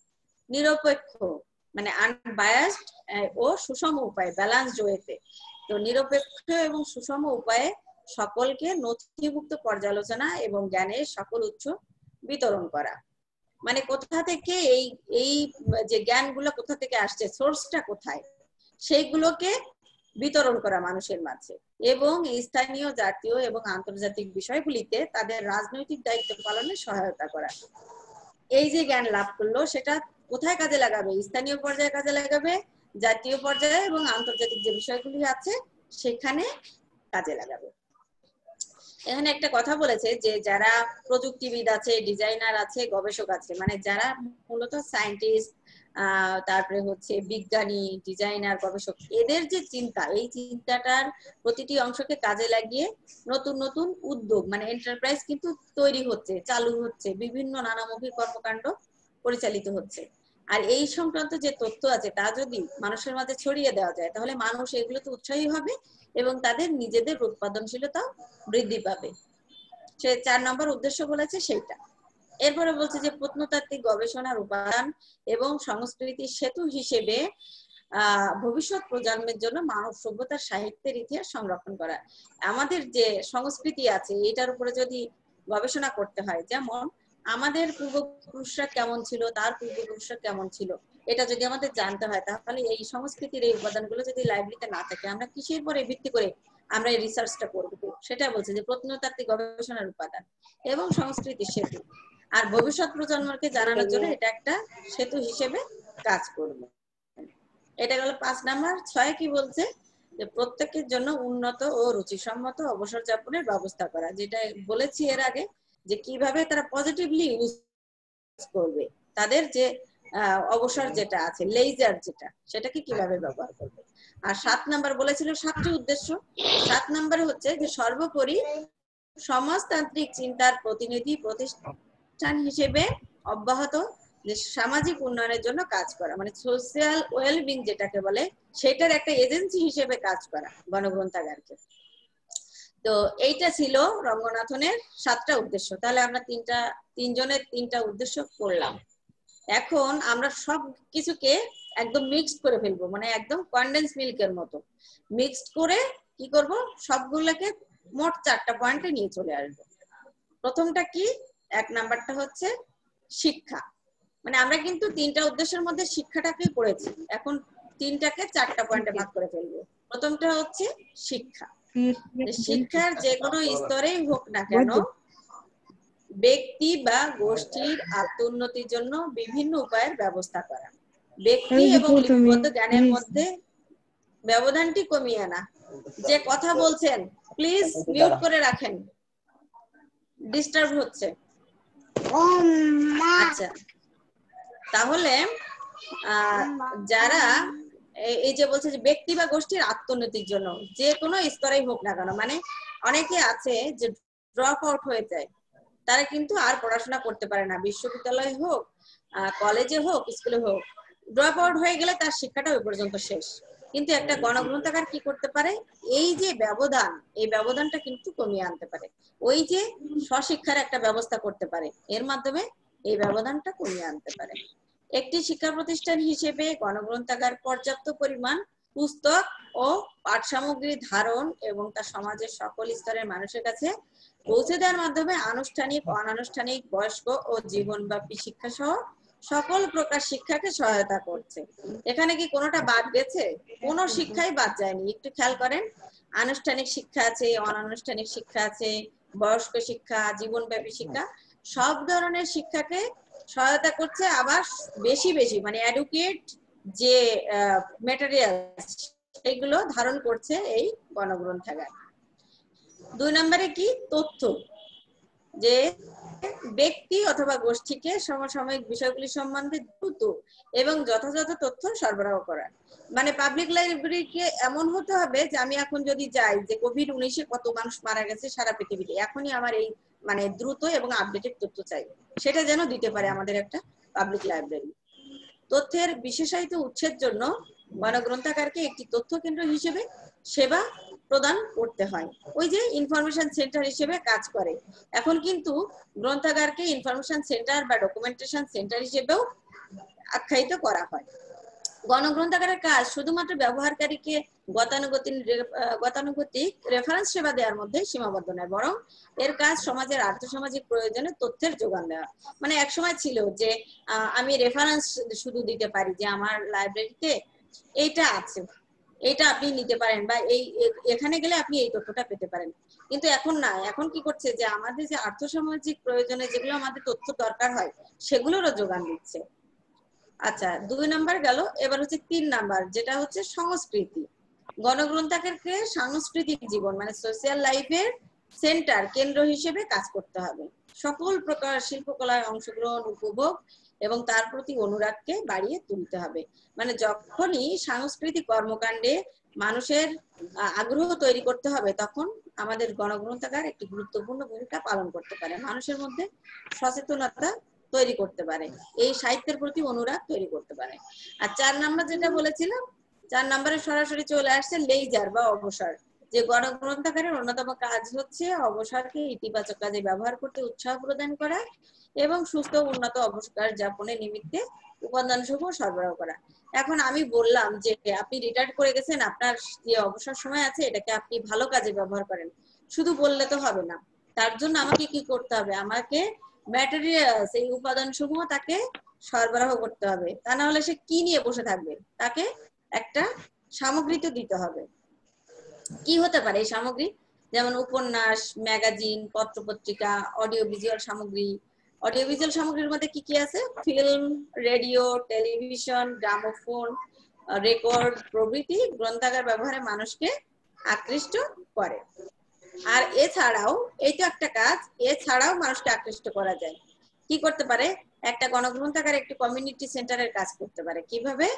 নিরপেক্ষ, মানে আনবায়াসড ও সুষম উপায়ে, ব্যালেন্সড ওয়েতে। তো নিরপেক্ষ এবং সুষম উপায়ে সকলকে নথিভুক্ত পর্যালোচনা এবং জ্ঞানের সকল উৎস বিতরণ করা। মানে কোথা থেকে এই যে জ্ঞানগুলো কোথা থেকে আসছে, সোর্সটা কোথায়, সেইগুলোকে বিতরণ করা মানুষের মাঝে, এবং স্থানীয়, জাতীয় এবং আন্তর্জাতিক বিষয়গুলিতে তাদের রাজনৈতিক দায়িত্ব পালনে সহায়তা করা। এই যে জ্ঞান লাভ করলো, সেটা কোথায় কাজে লাগাবে? স্থানীয় পর্যায়ে কাজে লাগাবে, জাতীয় পর্যায়ে এবং আন্তর্জাতিক যে বিষয়গুলি আছে সেখানে কাজে লাগাবে। এখানে একটা কথা বলেছে যে যারা প্রযুক্তিবিদ আছে, ডিজাইনার আছে, গবেষক আছে, মানে যারা মূলত সায়েন্টিস্ট, তারপরে হচ্ছে বিজ্ঞানী, ডিজাইনার, গবেষক, এদের যে চিন্তা, এই চিন্তাটার প্রতিটি অংশকে কাজে লাগিয়ে নতুন নতুন উদ্যোগ, মানে এন্টারপ্রাইজ কিন্তু তৈরি হচ্ছে, চালু হচ্ছে, বিভিন্ন নানামুখী কর্মকাণ্ড পরিচালিত হচ্ছে। আর এই সংক্রান্ত যে তথ্য আছে তা যদি মানুষের মাঝে ছড়িয়ে দেওয়া যায়, তাহলে মানুষ এগুলোতে উৎসাহী হবে এবং তাদের নিজেদের উৎপাদনশীলতা বৃদ্ধি পাবে। সে 4 নম্বর উদ্দেশ্য বলেছে সেইটা। এরপরে বলছে যে প্রত্নতাত্ত্বিক গবেষণার উপাদান এবং সংস্কৃতির সেতু হিসেবে ভবিষ্যৎ প্রজন্মের জন্য মানব সভ্যতার সাহিত্যের ইতিহাস সংরক্ষণ করা। আমাদের যে সংস্কৃতি আছে এটার উপরে যদি গবেষণা করতে হয়, যেমন আমাদের পূর্বপুরুষরা কেমন ছিল, তার পূর্বপুরুষরা কেমন ছিল, এটা যদি আমাদের জানতে হয়, তাহলে এই সংস্কৃতির এই উপাদানগুলো যদি লাইব্রেরিতে না থাকে, আমরা কিসের উপরে ভিত্তি করে আমরা এই রিসার্চটা করব? সেটা বলছে যে প্রত্নতাত্ত্বিক গবেষণার উপাদান এবং সংস্কৃতির সেতু। আর ভবিষ্যৎ প্রজন্মকে জানানোর জন্য এটা একটা সেতু হিসেবে কাজ করবে। এটা গেল 5 নাম্বার। 6 কি বলছে, যে প্রত্যেকের জন্য উন্নত ও রুচিসম্মত অবসর যাপনের ব্যবস্থা করা। যেটা বলেছি এর আগে, যে কিভাবে তারা পজিটিভলি ইউজ করবে, তাদের যে অবসর যেটা আছে, লেজার যেটা, সেটাকে কিভাবে ব্যবহার করবে। আর 7 নাম্বার বলেছিল 7টি উদ্দেশ্য। 7 নাম্বার হচ্ছে যে সর্বোপরি সমাজতান্ত্রিক চিন্তার প্রতিনিধি প্রতিষ্ঠান হিসেবে অব্যাহত যে সামাজিক উন্নয়নের জন্য কাজ করা, মানে সোশ্যাল ওয়েলবিং যেটাকে বলে, সেটার একটা এজেন্সি হিসেবে কাজ করা গণগ্রন্থাগারকে। তো এইটা ছিল রঙ্গনাথনের 7টা উদ্দেশ্য। তাহলে আমরা তিনজনের 3টা উদ্দেশ্য করলাম। এখন আমরা সব কিছুকে একদম মিক্সড করে ফেলবো, মানে একদম কনডেন্স মিল্কের মতো মিক্সড করে কি করব, সবগুলোকে মোট 4টা পয়েন্টে নিয়ে চলে আসবো। প্রথমটা কি, 1 নাম্বারটা হচ্ছে শিক্ষা। মানে আমরা কিন্তু 3টা উদ্দেশ্যের মধ্যে শিক্ষাটাকে পড়েছি, এখন 3টাকে 4টা পয়েন্টে ভাগ করে ফেলবো। প্রথমটা হচ্ছে শিক্ষা। শিক্ষার যে কোনো স্তরেই হোক না কেন, ব্যক্তি বা গোষ্ঠীর আত্মোন্নতির জন্য বিভিন্ন উপায়ের ব্যবস্থা করা, ব্যক্তি এবং লিপিবদ্ধ জ্ঞানের মধ্যে ব্যবধানটি কমিয়ে আনা। যে কথা বলছেন প্লিজ মিউট করে রাখেন, ডিস্টার্ব হচ্ছে। আচ্ছা, তাহলে যারা এই যে বলছে যে ব্যক্তি বা গোষ্ঠীর আত্মোন্নতির জন্য যে কোনো স্তরেই হোক না কেন, মানে অনেকে আছে যে ড্রপ আউট হয়ে যায়, তারা কিন্তু আর পড়াশোনা করতে পারে না, বিশ্ববিদ্যালয়ে হোক কলেজে হোক স্কুলে হোক, ড্রপ আউট হয়ে গেলে তার শিক্ষাটা ওই পর্যন্ত শেষ। কিন্তু একটা গণগ্রন্থাগার কি করতে পারে, এই যে ব্যবধান, এই ব্যবধানটা কিন্তু কমিয়ে আনতে পারে, ওই যে স্বশিক্ষার একটা ব্যবস্থা করতে পারে, এর মাধ্যমে এই ব্যবধানটা কমিয়ে আনতে পারে। একটি শিক্ষা প্রতিষ্ঠান হিসেবে গণগ্রন্থাগার পর্যাপ্ত পরিমাণ পুস্তক ও পাঠ সামগ্রী ধারণ এবং তা সমাজের সকল স্তরের মানুষের কাছে পৌঁছে দেওয়ার মাধ্যমে আনুষ্ঠানিক অনানুষ্ঠানিক বয়স্ক ও জীবনব্যাপী শিক্ষা সহ সকল প্রকার শিক্ষাকে সহায়তা করছে। এখানে কি কোনোটা বাদ গেছে? কোনো শিক্ষাই বাদ যায়নি, একটু খেয়াল করেন। আনুষ্ঠানিক শিক্ষা আছে, অনানুষ্ঠানিক শিক্ষা আছে, বয়স্ক শিক্ষা, জীবনব্যাপী শিক্ষা, সব ধরনের শিক্ষাকে সহায়তা করছে। আবার বেশি বেশি মানে এডুকেট যে ম্যাটেরিয়াল সেগুলো ধারণ করছে এই গণগ্রন্থাগার। 2 নম্বরে কি তথ্য, যে ব্যক্তি অথবা গোষ্ঠীকে সমসাময়িক বিষয়গুলি সম্বন্ধে দ্রুত এবং যথাযথ তথ্য সরবরাহ করা। মানে পাবলিক লাইব্রেরিকে এমন হতে হবে যে আমি এখন যদি যাই যে কোভিড-19 কত মানুষ মারা গেছে সারা পৃথিবীতে, এখনই আমার এই মানে দ্রুত এবং আপডেটেড তথ্য চাই, সেটা যেন দিতে পারে আমাদের একটা পাবলিক লাইব্রেরি। তথ্যের বিশেষায়িত উৎসের জন্য গণগ্রন্থাগারকে একটি তথ্য কেন্দ্র হিসেবে সেবা প্রদান করতে হয়, ওই যে ইনফরমেশন সেন্টার হিসেবে কাজ করে। এখন কিন্তু গ্রন্থাগারকে ইনফরমেশন সেন্টার বা ডকুমেন্টেশন সেন্টার হিসেবেও আখ্যায়িত করা হয়। গণগ্রন্থাগারের কাজ শুধুমাত্র ব্যবহারকারীকে গতানুগতিক রেফারেন্স সেবা দেওয়ার মধ্যে সীমাবদ্ধ নয়, বরং এর কাজ সমাজের আর্থসামাজিক প্রয়োজনে তথ্যের যোগান দেওয়া। মানে একসময় ছিল যে আমি রেফারেন্স শুধু দিতে পারি যে আমার লাইব্রেরিতে এইটা আছে, এইটা আপনি নিতে পারেন, বা এখানে গেলে আপনি এই তথ্যটা পেতে পারেন। কিন্তু এখন না, এখন কি করছে যে আমাদের যে আর্থসামাজিক প্রয়োজনে যেগুলো আমাদের তথ্য দরকার হয় সেগুলোরও যোগান দিচ্ছে। আচ্ছা, 2 নাম্বার গেল, এবার হচ্ছে 3 নাম্বার, যেটা হচ্ছে সংস্কৃতি। গণগ্রন্থাগারকে সাংস্কৃতিক জীবন মানে সোশ্যাল লাইফের সেন্টার কেন্দ্র হিসেবে কাজ করতে হবে। সকল প্রকার শিল্পকলায় অংশগ্রহণ, উপভোগ এবং তার প্রতি অনুরাগকে বাড়িয়ে তুলতে হবে। মানে যখনই সাংস্কৃতিক কর্মকাণ্ডে মানুষের আগ্রহ তৈরি করতে হবে, তখন আমাদের গণগ্রন্থাগার একটি গুরুত্বপূর্ণ ভূমিকা পালন করতে পারে, মানুষের মধ্যে সচেতনতা তৈরি করতে পারে, এই সাহিত্যের প্রতি অনুরাগ তৈরি করতে পারে। আর 4 নাম্বার যেটা বলেছিলাম, 4 নাম্বারে সরাসরি চলে আসছে লেইজার বা অবসর। যে গণগ্রন্থাগারের অন্যতম কাজ হচ্ছে অবসরকে ইতিবাচক কাজে ব্যবহার করতে উৎসাহ প্রদান করা এবং সুস্থ উন্নত অবসর যাপনের নিমিত্তে উপাদানসমূহ সরবরাহ করা। এখন আমি বললাম যে আপনি রিটায়ার্ড করে গেছেন, আপনার যে অবসর সময় আছে এটাকে আপনি ভালো কাজে ব্যবহার করেন, শুধু বললে তো হবে না, তার জন্য আমাকে কি করতে হবে, আমাকে ম্যাটেরিয়ালস এই উপাদান সমূহ তাকে সরবরাহ করতে হবে, তা না হলে সে কি নিয়ে বসে থাকবে, তাকে একটা সামগ্রী তো দিতে হবে। কি হতে পারে এই সামগ্রী? যেমন উপন্যাস, ম্যাগাজিন, পত্রপত্রিকা, অডিও ভিজুয়াল সামগ্রী। অডিও ভিজুয়াল সামগ্রীর মধ্যে কি কি আছে? Film, radio, television, gramophone, record প্রভৃতি গ্রন্থাগার ব্যবহারে মানুষকে আকৃষ্ট করে। আর এছাড়াও এই তো একটা কাজ, এছাড়াও মানুষকে আকৃষ্ট করা যায়, কি করতে পারে? একটা গণগ্রন্থাগার একটি কমিউনিটি সেন্টারের কাজ করতে পারে। কিভাবে?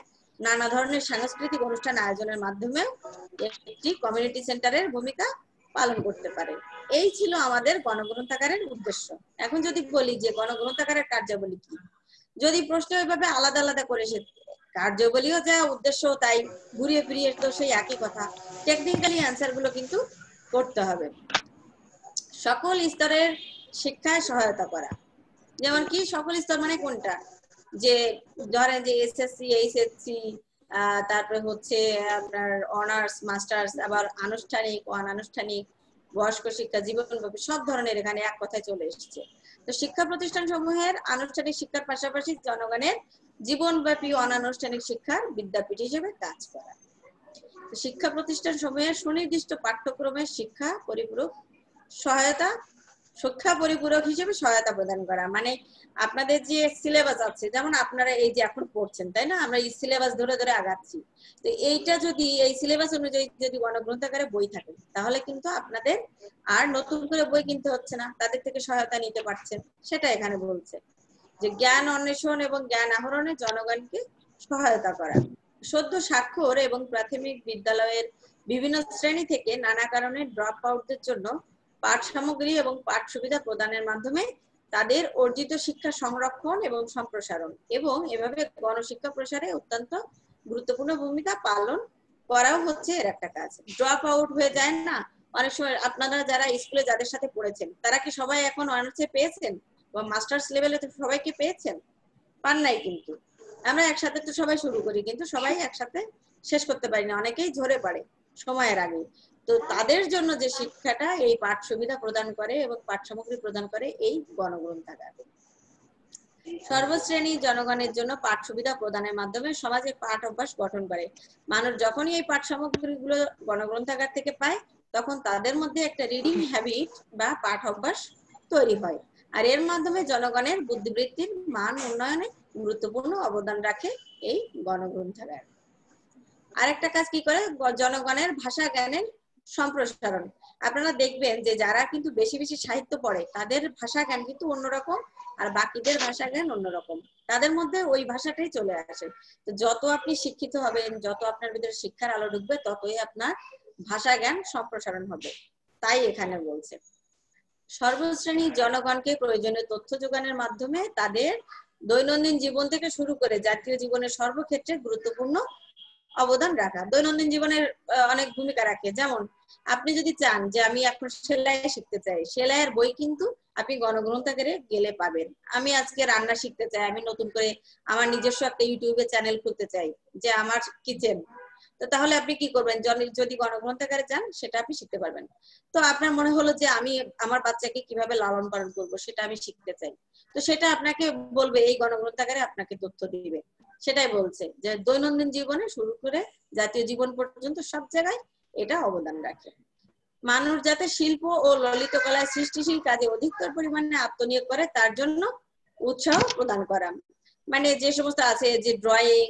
নানা ধরনের সাংস্কৃতিক অনুষ্ঠান আয়োজনের মাধ্যমে একটি কমিউনিটি সেন্টারের ভূমিকা পালন করতে পারে। এই ছিল আমাদের গণগ্রন্থাগারের উদ্দেশ্য। এখন যদি বলি যে গণগ্রন্থাগারের কার্যাবলী কি, যদি প্রশ্ন এভাবে আলাদা আলাদা করে কার্যাবলীও যা, উদ্দেশ্যও তাই, ঘুরিয়ে ফিরিয়ে তো সেই একই কথা, টেকনিক্যালি অ্যান্সার গুলো কিন্তু করতে হবে। সকল স্তরের শিক্ষায় সহায়তা করা, যেমন কি সকল স্তর মানে কোনটা? যে ধরেন যে এসএসসি, এইচএসসি, তারপরে হচ্ছে আপনার অনার্স, মাস্টার্স, আবার আনুষ্ঠানিক, অনানুষ্ঠানিক, বয়স্ক শিক্ষা, জীবনব্যাপী, সব ধরনের এখানে এক কথায় চলে এসেছে। তো শিক্ষা প্রতিষ্ঠান সমূহের আনুষ্ঠানিক শিক্ষার পাশাপাশি জনগণের জীবনব্যাপী অনানুষ্ঠানিক শিক্ষার বিদ্যাপীঠ হিসেবে কাজ করা। শিক্ষা প্রতিষ্ঠান সমূহের সুনির্দিষ্ট পাঠ্যক্রমের শিক্ষা পরিপূরক হিসেবে সহায়তা প্রদান করা। মানে আপনাদের যে সিলেবাস আছে, যেমন আপনারা এই যে এখন পড়ছেন, তাই না, আমরা এই সিলেবাস ধরে ধরে আগাচ্ছি, তো এইটা যদি এই সিলেবাস অনুযায়ী যদি গণগ্রন্থাগারে বই থাকে, তাহলে কিন্তু আপনাদের আর নতুন করে বই কিনতে হচ্ছে না, তাদের থেকে সহায়তা নিতে পারছেন। সেটা এখানে বলছে যে জ্ঞান অন্বেষণ এবং জ্ঞান আহরণে জনগণকে সহায়তা করা। সদ্য স্বাক্ষর এবং প্রাথমিক বিদ্যালয়ের বিভিন্ন শ্রেণী থেকে নানা কারণে ড্রপ আউটদের জন্য পাঠ সামগ্রী এবং পাঠ সুবিধা প্রদানের মাধ্যমে তাদের অর্জিত শিক্ষা সংরক্ষণ এবং সম্প্রসারণ এবং এভাবে গণশিক্ষা প্রসারে অত্যন্ত গুরুত্বপূর্ণ ভূমিকা পালন করাও হচ্ছে এর একটা কাজ। ড্রপ আউট হয়ে যায় না অনেক সময়। আপনারা যারা স্কুলে যাদের সাথে পড়েছেন তারা কি সবাই এখন অনার্সে পেয়েছেন বা মাস্টার্স লেভেলে সবাইকে পেয়েছেন? পান নাই। কিন্তু আমরা একসাথে তো সবাই শুরু করি, কিন্তু সবাই একসাথে শেষ করতে পারি না, অনেকেই ঝরে পড়ে সময়ের আগে। তো তাদের জন্য যে শিক্ষাটা এই পাঠ সুবিধা প্রদান করে এবং পাঠ সামগ্রী প্রদান করে এই গণগ্রন্থাগার। সর্বশ্রেণী জনগণের জন্য পাঠ সুবিধা প্রদানের মাধ্যমে সমাজে পাঠ অভ্যাস গঠন করে। মানুষ যখনই এই পাঠ সামগ্রীগুলো গণগ্রন্থাগার থেকে পায় তখন তাদের মধ্যে একটা রিডিং হ্যাবিট বা পাঠ অভ্যাস তৈরি হয়, আর এর মাধ্যমে জনগণের বুদ্ধিবৃত্তির মান উন্নয়নে গুরুত্বপূর্ণ অবদান রাখে এই গণগ্রন্থাগার। আরেকটা কাজ কি করে, জনগণের ভাষা জ্ঞানের সম্প্রসারণ। আপনারা দেখবেন যে যারা কিন্তু বেশি বেশি সাহিত্য পড়ে তাদের ভাষা জ্ঞান কিন্তু অন্যরকম, আর বাকিদের ভাষা জ্ঞান অন্যরকম, তাদের মধ্যে ওই ভাষাটাই চলে আসে। তো যত আপনি শিক্ষিত হবেন, যত আপনার ভিতরে শিক্ষার আলো ঢুকবে, ততই আপনার ভাষা জ্ঞান সম্প্রসারণ হবে। তাই এখানে বলছে সর্বশ্রেণী জনগণকে প্রয়োজনীয় তথ্য যোগানের মাধ্যমে তাদের দৈনন্দিন জীবন থেকে শুরু করে জাতীয় জীবনের সর্বক্ষেত্রে গুরুত্বপূর্ণ অবদান রাখা। দৈনন্দিন জীবনের অনেক ভূমিকা রাখে। যেমন আপনি যদি চান যে আমি এখন সেলাই শিখতে চাই, সেলাইয়ের বই কিন্তু আপনি গণগ্রন্থাগারে গেলে পাবেন। আমি আজকে রান্না শিখতে চাই, আমি নতুন করে আমার নিজস্ব একটা ইউটিউবে চ্যানেল খুলতে চাই যে আমার কিচেন, তো তাহলে আপনি কি করবেন, যদি গণগ্রন্থাগারে যান সেটা আপনি শিখতে পারবেন। তো আপনার মনে হলো যে আমি আমার বাচ্চাকে কিভাবে লালন পালন করবো সেটা আমি শিখতে চাই, তো সেটা আপনাকে বলবে এই গণগ্রন্থাগারে আপনাকে তথ্য দিবে। সেটাই বলছে যে দৈনন্দিন জীবনে শুরু করে জাতীয় জীবন পর্যন্ত সব জায়গায় এটা অবদান রাখে। মানুষ যাতে শিল্প ও ললিত কলায় সৃষ্টিশীল কাজে অধিকতর পরিমাণে আত্মনিয়োগ করে তার জন্য উৎসাহ প্রদান করা। মানে যে সমস্ত আছে যে ড্রয়িং,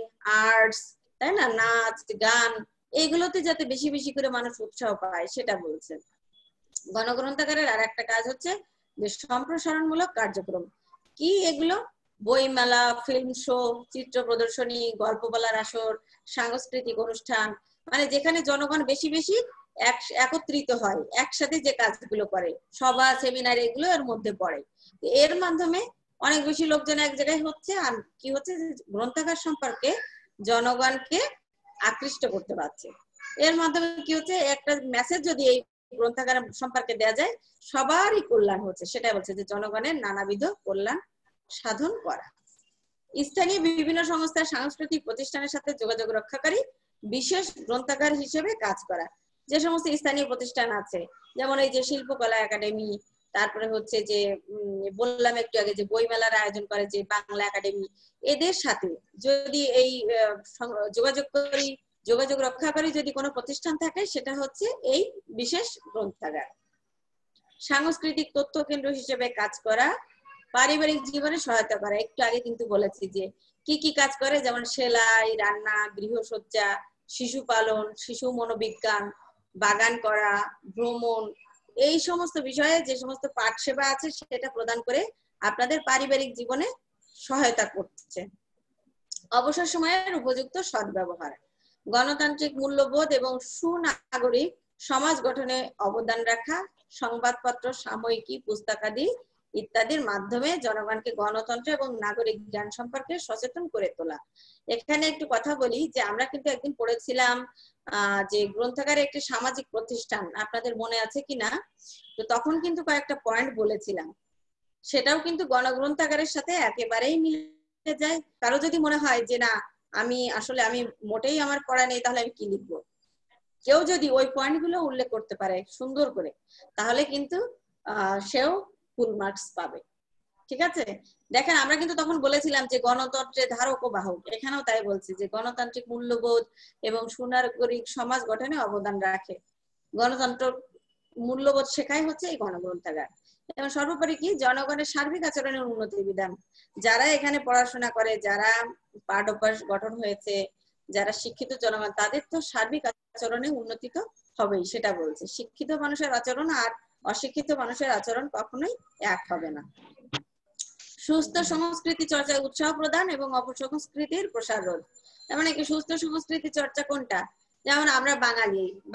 আর্টস, তাই না, নাচ, গান, এইগুলোতে যাতে বেশি বেশি করে মানুষ উৎসাহ পায় সেটা বলছে। গণগ্রন্থাগারের আর একটা কাজ হচ্ছে যে সম্প্রসারণমূলক কার্যক্রম। কি এগুলো? বইমেলা, ফিল্ম শো, চিত্র প্রদর্শনী, গল্প বলার আসর, সাংস্কৃতিক অনুষ্ঠান, মানে যেখানে জনগণ বেশি বেশি একত্রিত হয়, একসাথে যে কাজগুলো করে, সভা, সেমিনার, এগুলো এর মধ্যে পড়ে। এর মাধ্যমে অনেক বেশি লোকজন এক জায়গায় হচ্ছে, আর কি হচ্ছে, গ্রন্থাগার সম্পর্কে জনগণকে আকৃষ্ট করতে পারছে। এর মাধ্যমে কি হচ্ছে, একটা মেসেজ যদি এই গ্রন্থাগার সম্পর্কে দেয়া যায়, সবারই কল্যাণ হচ্ছে। সেটাই বলছে যে জনগণের নানাবিধ কল্যাণ সাধন করা। স্থানীয় বিভিন্ন সংস্থার সাংস্কৃতিক প্রতিষ্ঠানের সাথে যোগাযোগ রক্ষাকারী বিশেষ গ্রন্থাগার হিসেবে কাজ করা। যে সমস্ত স্থানীয় প্রতিষ্ঠান আছে, যেমন এই যে শিল্পকলা একাডেমি, তারপরে হচ্ছে যে বললাম একটু আগে যে বইমেলার আয়োজন করে যে বাংলা একাডেমি, এদের সাথে যদি এই যোগাযোগ রক্ষাকারী যদি কোনো প্রতিষ্ঠান থাকে সেটা হচ্ছে এই বিশেষ গ্রন্থাগার। সাংস্কৃতিক তথ্য কেন্দ্র হিসেবে কাজ করা, পারিবারিক জীবনে সহায়তা করা। একটু আগে কিন্তু বলেছি যে কি কি কাজ করে, যেমন সেলাই, রান্না, গৃহসজ্জা, শিশু পালন, শিশু মনোবিজ্ঞান, বাগান করা, ভ্রমণ, এই সমস্ত বিষয়ে যে সমস্ত পাঠ সেবা আছে সেটা প্রদান করে আপনাদের পারিবারিক জীবনে সহায়তা করছে। অবসর সময়ের উপযুক্ত সদ্ব্যবহার, গণতান্ত্রিক মূল্যবোধ এবং সুনাগরিক সমাজ গঠনে অবদান রাখা, সংবাদপত্র, সাময়িকী, পুস্তকাদি ইত্যাদির মাধ্যমে জনগণকে গণতন্ত্র এবং নাগরিক জ্ঞান সম্পর্কে সচেতন করে তোলা। এখানে একটু কথা বলি যে আমরা কিন্তু একদিন পড়েছিলাম যে গ্রন্থাগার একটি সামাজিক প্রতিষ্ঠান, আপনাদের মনে আছে কিনা? তো তখন কিন্তু কয়েকটা পয়েন্ট বলেছিলাম, সেটাও কিন্তু গণগ্রন্থাগারের সাথে একেবারেই মিলে যায়। কারো যদি মনে হয় যে না আমি মোটেই আমার পড়া নেই, তাহলে আমি কি লিখবো, কেউ যদি ওই পয়েন্টগুলো উল্লেখ করতে পারে সুন্দর করে, তাহলে কিন্তু সেও ফুল মার্কস পাবে। ঠিক আছে, দেখেন আমরা কিন্তু তখন বলেছিলাম যে গণতন্ত্রের ধারক ও বাহক, এখানেও তাই বলছি যে গণতান্ত্রিক মূল্যবোধ এবং সুনাগরিক সমাজ গঠনে অবদান রাখে। গণতন্ত্র মূল্যবোধ শেখাই হচ্ছে এই গণগ্রন্থাগার। এবং সর্বোপরি কি, জনগণের সার্বিক আচরণের উন্নতি বিধান। যারা এখানে পড়াশোনা করে, যারা পাঠ অভ্যাস গঠন হয়েছে, যারা শিক্ষিত জনগণ, তাদের তো সার্বিক আচরণে উন্নতি তো হবেই, সেটা বলছে। শিক্ষিত মানুষের আচরণ আর অশিক্ষিত মানুষের আচরণ কখনোই এক হবে না। সুস্থ সংস্কৃতি চর্চায় উৎসাহ প্রদান এবং অপসংস্কৃতির প্রসার রোধ। তার মানে কি সুস্থ সংস্কৃতি চর্চা কোনটা? যেমন আমরা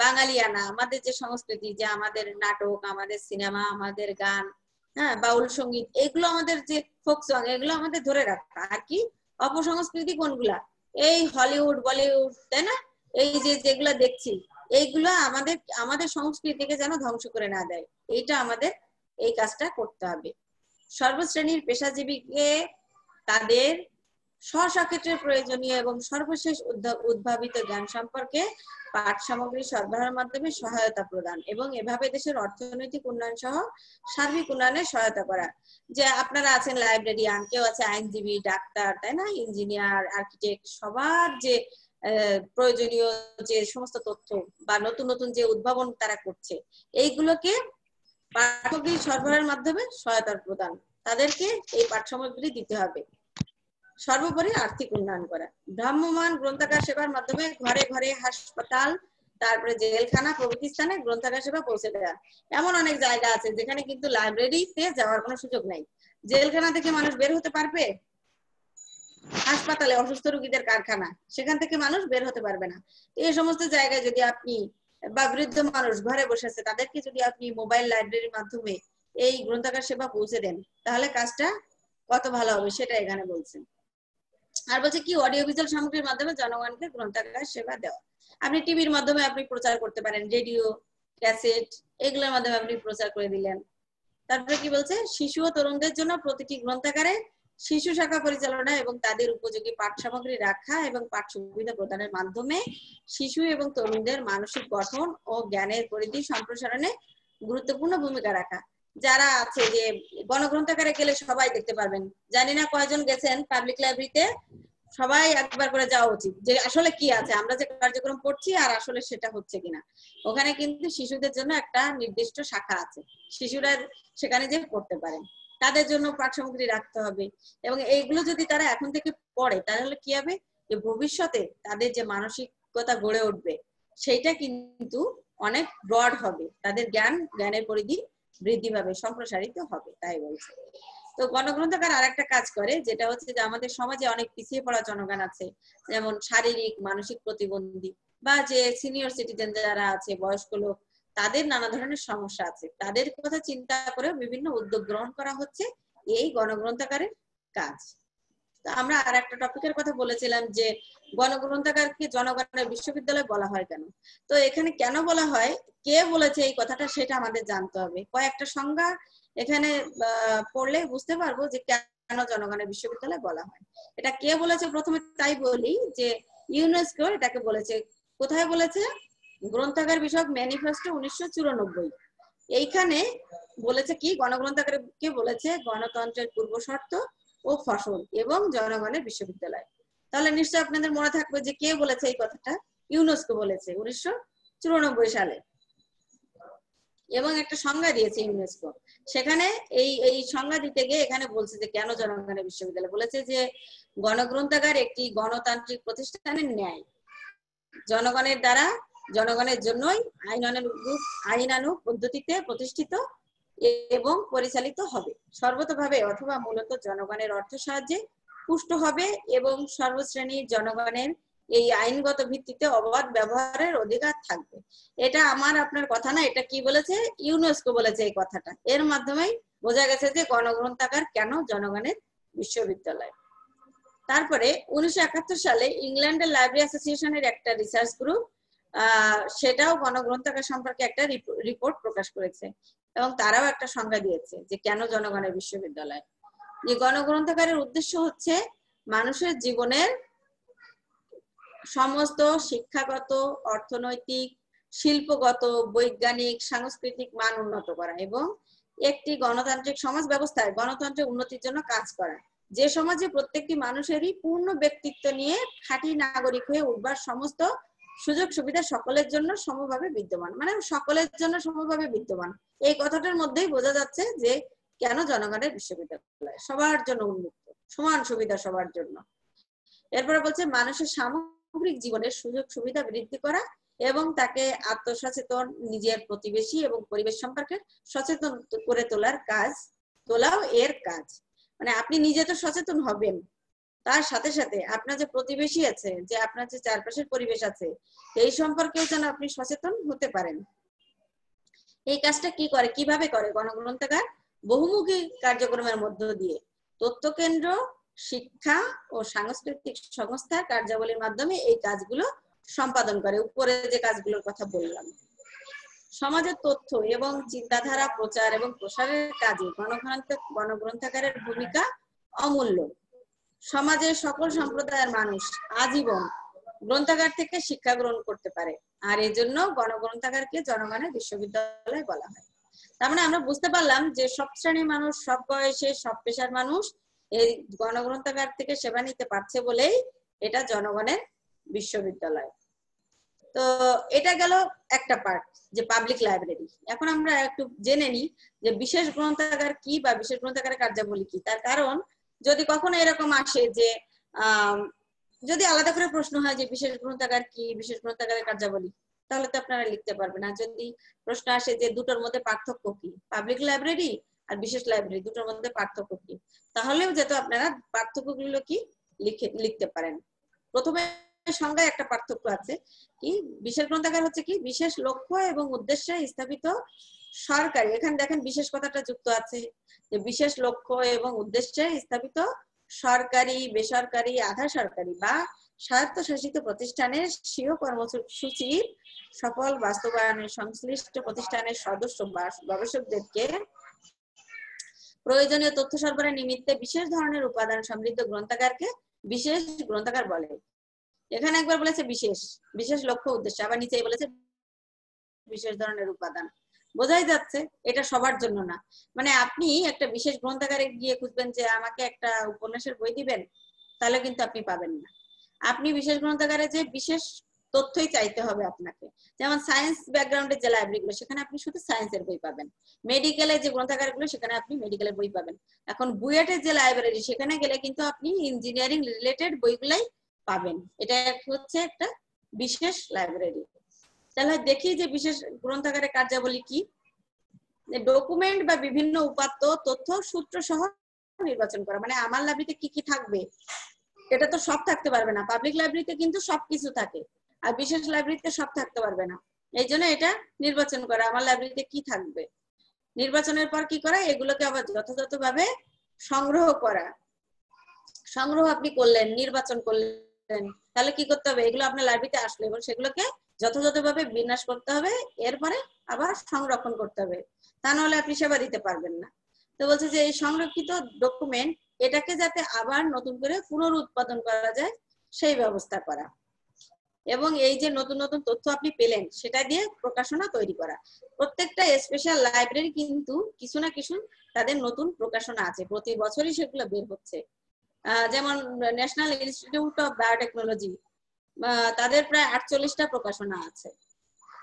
বাঙালিয়ানা, আমাদের যে সংস্কৃতি, যে আমাদের নাটক, আমাদের সিনেমা, আমাদের গান, হ্যাঁ, বাউল সঙ্গীত, এগুলো আমাদের যে ফোক সং, এগুলো আমাদের ধরে রাখা। আর কি অপসংস্কৃতি কোনগুলা? এই হলিউড, বলিউড, তাই না, এই যে যেগুলা দেখছি, এইগুলো আমাদের সংস্কৃতিকে যেন ধ্বংস করে না দেয়, এইটা আমাদের এই কাজটা করতে হবে। সর্বশ্রেণীর পেশাজীবীকে তাদের স্বক্ষেত্রের প্রয়োজনীয় এবং সর্বশেষ উদ্ভাবিত জ্ঞান সম্পর্কে পাঠ সামগ্রী সরবরাহের মাধ্যমে সহায়তা প্রদান এবং এভাবে দেশের অর্থনৈতিক উন্নয়ন সহ সার্বিক উন্নয়নে সহায়তা করা। যে আপনারা আছেন লাইব্রেরিয়ান, কেউ আছে আইনজীবী, ডাক্তার, তাই না, ইঞ্জিনিয়ার, আর্কিটেক্ট, সবার যে প্রয়োজনীয় যে সমস্ত তথ্য বা নতুন নতুন যে উদ্ভাবন তারা করছে, এইগুলোকে পাঠ সামগ্রী সরবরাহের মাধ্যমে সহায়তা প্রদান, তাদেরকে এই পাঠ সামগ্রী দিতে হবে। সর্বোপরি আর্থিক উন্নয়ন করা। ভ্রাম্যমাণ গ্রন্থাগার সেবার মাধ্যমে ঘরে ঘরে, হাসপাতাল, তারপরে জেলখানা প্রভৃতি স্থানে গ্রন্থাগার সেবা পৌঁছে দেওয়া। এমন অনেক জায়গা আছে যেখানে কিন্তু লাইব্রেরিতে যাওয়ার কোনো সুযোগ নাই। জেলখানা থেকে মানুষ বের হতে পারবে? হাসপাতালে অসুস্থ রোগীদের কারখানা, সেখান থেকে মানুষ বের হতে পারবে না। এই সমস্ত জায়গায় যদি আপনি, বা বৃদ্ধ মানুষ ঘরে বসে আছে, তাদেরকে যদি আপনি মোবাইল লাইব্রেরির মাধ্যমে এই গ্রন্থাগার সেবা পৌঁছে দেন, তাহলে কাজটা কত ভালো হবে সেটা এখানে বলছেন। আর বলছে কি অডিও ভিজুয়াল সামগ্রীর মাধ্যমে জনগণকে গ্রন্থাগার সেবা দেওয়া। আপনি টিভির মাধ্যমে আপনি প্রচার করতে পারেন, রেডিও, ক্যাসেট, এগুলোর মাধ্যমে আপনি প্রচার করে দিলেন। তারপরে কি বলছে, শিশু ও তরুণদের জন্য প্রতিটি গ্রন্থাগারে শিশু শাখা পরিচালনা এবং তাদের উপযোগী পাঠ সামগ্রী রাখা এবং পাঠ সুবিধা প্রদানের মাধ্যমে শিশু এবং তরুণদের মানসিক গঠন ও জ্ঞানের পরিধি সম্প্রসারণে গুরুত্বপূর্ণ ভূমিকা রাখা। যারা আছে যে গণগ্রন্থাগারে গেলে সবাই দেখতে পারবেন, জানি না কয়জন গেছেন পাবলিক লাইব্রেরিতে, সবাই একবার করে যাওয়া উচিত যে আসলে কি আছে, আমরা যে কার্যক্রম করছি আর আসলে সেটা হচ্ছে কিনা। ওখানে কিন্তু শিশুদের জন্য একটা নির্দিষ্ট শাখা আছে, শিশুরা সেখানে যে পড়তে পারেন, তাদের জন্য পাঠ সামগ্রী রাখতে হবে। এবং এইগুলো যদি তারা এখন থেকে পড়ে, তাহলে কি হবে, যে ভবিষ্যতে তাদের যে মানসিকতা গড়ে উঠবে সেইটা কিন্তু অনেক ব্রড হবে, তাদের জ্ঞানের পরিধি বৃদ্ধি পাবে, সম্প্রসারিত হবে, তাই বলছে। তো গণগ্রন্থাগার আর একটা কাজ করে, যেটা হচ্ছে যে আমাদের সমাজে অনেক পিছিয়ে পড়া জনগণ আছে, যেমন শারীরিক মানসিক প্রতিবন্ধী বা যে সিনিয়র সিটিজেন যারা আছে, বয়স্ক লোক, তাদের নানা ধরনের সমস্যা আছে, তাদের কথা চিন্তা করে বিভিন্ন উদ্যোগ গ্রহণ করা হচ্ছে এই গণগ্রন্থাগারের কাজ। তো আমরা আর একটা টপিকের কথা বলেছিলাম যে গণগ্রন্থাগারকে জনগণের বিশ্ববিদ্যালয় বলা হয় কেন। তো এখানে কেন বলা হয়, কে বলেছে এই কথাটা, সেটা আমাদের জানতে হবে। কয়েকটা সংজ্ঞা এখানে পড়লে বুঝতে পারবো যে কেন জনগণের বিশ্ববিদ্যালয় বলা হয়। এটা কে বলেছে প্রথমে তাই বলি, যে ইউনেস্কো এটাকে বলেছে। কোথায় বলেছে? গ্রন্থাগার বিষয়ক ম্যানিফেস্টো 1994। এইখানে বলেছে কি, গণগ্রন্থাগারকে বলেছে গণতন্ত্রের পূর্ব শর্ত ও ফসল এবং জনগণের বিশ্ববিদ্যালয়। তাহলে নিশ্চয় আপনাদের মনে থাকবে যে কে বলেছে এই কথাটা, ইউনেস্কো বলেছে 1994 সালে, এবং একটা সংজ্ঞা দিয়েছে ইউনেস্কো। সেখানে এই সংজ্ঞা দিতে গিয়ে এখানে বলছে যে কেন জনগণের বিশ্ববিদ্যালয়, বলেছে যে গণগ্রন্থাগার একটি গণতান্ত্রিক প্রতিষ্ঠানের ন্যায় জনগণের দ্বারা, জনগণের জন্যই আইনানুগ পদ্ধতিতে প্রতিষ্ঠিত এবং পরিচালিত হবে, সর্বতোভাবে অথবা মূলত জনগণের অর্থ সাহায্যে পুষ্ট হবে এবং সর্বশ্রেণীর জনগণের এই আইনগত ভিত্তিতে অবাধ ব্যবহারের অধিকার থাকবে। এটা আমার আপনার কথা না, এটা কি বলেছে, ইউনেস্কো বলেছে এই কথাটা। এর মাধ্যমেই বোঝা গেছে যে গণগ্রন্থাগার কেন জনগণের বিশ্ববিদ্যালয়। তারপরে 1971 সালে ইংল্যান্ডের লাইব্রেরি অ্যাসোসিয়েশনের একটা রিসার্চ গ্রুপ সেটাও গণগ্রন্থাগার সম্পর্কে একটা রিপোর্ট প্রকাশ করেছে, এবং তারাও একটা সংজ্ঞা দিয়েছে যে কেন জনগণের বিশ্ববিদ্যালয়। যে গণগ্রন্থাগারের উদ্দেশ্য হচ্ছে মানুষের জীবনের সমস্ত শিক্ষাগত, অর্থনৈতিক, শিল্পগত, বৈজ্ঞানিক, সাংস্কৃতিক মান উন্নত করা এবং একটি গণতান্ত্রিক সমাজ ব্যবস্থায় গণতন্ত্রের উন্নতির জন্য কাজ করা, যে সমাজে প্রত্যেকটি মানুষেরই পূর্ণ ব্যক্তিত্ব নিয়ে খাঁটি নাগরিক হয়ে উঠবার সমস্ত সুযোগ সুবিধা সকলের জন্য সমভাবে বিদ্যমান। মানে সকলের জন্য সমভাবে বিদ্যমান, এই কথাটার মধ্যেই বোঝা যাচ্ছে যে কেন জনগণের বিশ্ববিদ্যালয়, সবার জন্য উন্মুক্ত, সমান সুবিধা সবার জন্য। এরপরে বলছে মানুষের সামগ্রিক জীবনের সুযোগ সুবিধা বৃদ্ধি করা এবং তাকে আত্মসচেতন, নিজের প্রতিবেশী এবং পরিবেশ সম্পর্কে সচেতন করে তোলাও এর কাজ। মানে আপনি নিজে তো সচেতন হবেন, তার সাথে সাথে আপনার যে প্রতিবেশী আছে, যে আপনার যে চারপাশের পরিবেশ আছে, এই সম্পর্কেও যেন আপনি সচেতন হতে পারেন। এই কাজটা কি করে, কিভাবে করে গণগ্রন্থাগার? বহুমুখী কার্যক্রমের মধ্য দিয়ে তথ্য কেন্দ্র, শিক্ষা ও সাংস্কৃতিক সংস্থার কার্যাবলীর মাধ্যমে এই কাজগুলো সম্পাদন করে। উপরে যে কাজগুলোর কথা বললাম, সমাজের তথ্য এবং চিন্তাধারা প্রচার এবং প্রসারের কাজে গণগ্রন্থাগারের ভূমিকা অমূল্য। সমাজের সকল সম্প্রদায়ের মানুষ আজীবন গ্রন্থাগার থেকে শিক্ষা গ্রহণ করতে পারে, আর এই জন্য গণগ্রন্থাগারকে জনগণের বিশ্ববিদ্যালয় বলা হয়। তার মানে আমরা বুঝতে পারলাম যে সব শ্রেণীর মানুষ, সব বয়সে, সব পেশার মানুষ এই গণগ্রন্থাগার থেকে সেবা নিতে পারছে বলেই এটা জনগণের বিশ্ববিদ্যালয়। তো এটা গেল একটা পার্ট, যে পাবলিক লাইব্রেরি। এখন আমরা একটু জেনে নিই যে বিশেষ গ্রন্থাগার কি বা বিশেষ গ্রন্থাগারের কার্যাবলী কি। তার কারণ যদি কখনো এরকম আসে যে যদি আলাদা করে প্রশ্ন হয় যে বিশেষ গ্রন্থাগার কি, বিশেষ গ্রন্থাগারের কার্যাবলী, তাহলে তো আপনারা লিখতে পারবেন না। যদি প্রশ্ন আসে যে দুটোর মধ্যে পার্থক্য কি, পাবলিক লাইব্রেরি আর বিশেষ লাইব্রেরি দুটোর মধ্যে পার্থক্য কি, তাহলেও যেহেতু আপনারা পার্থক্যগুলো কি লিখতে পারেন। প্রথমে সংজ্ঞায় একটা পার্থক্য আছে কি, বিশেষ গ্রন্থাগার হচ্ছে কি বিশেষ লক্ষ্য এবং উদ্দেশ্যে স্থাপিত সরকারি, এখানে দেখেন বিশেষ কথাটা যুক্ত আছে, যে বিশেষ লক্ষ্য এবং উদ্দেশ্যে স্থাপিত সরকারি, বেসরকারি, আধা সরকারি বা স্বায়ত্তশাসিত প্রতিষ্ঠানের স্বীয় কর্মসূচির সফল বাস্তবায়নের সংশ্লিষ্ট প্রতিষ্ঠানের সদস্য বা গবেষকদেরকে প্রয়োজনীয় তথ্য সরবরাহ নিমিত্তে বিশেষ ধরনের উপাদান সমৃদ্ধ গ্রন্থাগারকে বিশেষ গ্রন্থাগার বলে। এখানে একবার বলেছে বিশেষ, বিশেষ লক্ষ্য উদ্দেশ্য, আবার নিচে বলেছে বিশেষ ধরনের উপাদান। বোঝাই যাচ্ছে এটা সবার জন্য না। মানে আপনি একটা বিশেষ গ্রন্থাগারে গিয়ে খুঁজবেন যে আমাকে একটা উপন্যাসের বই দিবেন, তাহলে কিন্তু আপনি পাবেন না। আপনি বিশেষ গ্রন্থাগারে যে বিশেষ তথ্যই চাইতে হবে আপনাকে। যেমন সায়েন্স ব্যাকগ্রাউন্ডের যে লাইব্রেরিগুলো, সেখানে আপনি শুধু সায়েন্সের বই পাবেন। মেডিকেলের যে গ্রন্থাগারগুলো, সেখানে আপনি মেডিকেলের বই পাবেন। এখন বুয়েটের যে লাইব্রেরি, সেখানে গেলে কিন্তু আপনি ইঞ্জিনিয়ারিং রিলেটেড বইগুলাই পাবেন। এটা হচ্ছে একটা বিশেষ লাইব্রেরি। তাহলে দেখি যে বিশেষ গ্রন্থাগারের কার্যাবলী কি। ডকুমেন্ট বা বিভিন্ন উপাত্ত, তথ্য, সূত্র সহ নির্বাচন করা। মানে আমার লাইব্রেরিতে কি কি থাকবে, এটা তো সব থাকতে পারবে না। পাবলিক লাইব্রেরিতে কিন্তু সবকিছু থাকে, আর বিশেষ লাইব্রেরিতে সব থাকতে পারবে না। এই জন্য এটা নির্বাচন করা, আমার লাইব্রেরিতে কি থাকবে। নির্বাচনের পর কি করা, এগুলোকে আবার যথাযথভাবে সংগ্রহ করা। সংগ্রহ আপনি করলেন, নির্বাচন করলেন, তাহলে কি করতে হবে, এগুলো আপনার লাইব্রেরিতে আসলো এবং সেগুলোকে যথাযথভাবে বিন্যাস করতে হবে, এরপরে আবার সংরক্ষণ করতে হবে, তা নাহলে আপনি সেবা দিতে পারবেন না। তো বলছে যে এই সংরক্ষিত ডকুমেন্ট, এটাকে যাতে আবার নতুন করে পুনরুৎপাদন করা যায় সেই ব্যবস্থা করা, এবং এই যে নতুন নতুন তথ্য আপনি পেলেন সেটা দিয়ে প্রকাশনা তৈরি করা। প্রত্যেকটা স্পেশাল লাইব্রেরি কিন্তু কিছু না কিছু তাদের নতুন প্রকাশনা আছে, প্রতি বছরই সেগুলো বের হচ্ছে। যেমন ন্যাশনাল ইনস্টিটিউট অফ বায়োটেকনোলজি, তাদের প্রায় 48টা প্রকাশনা আছে।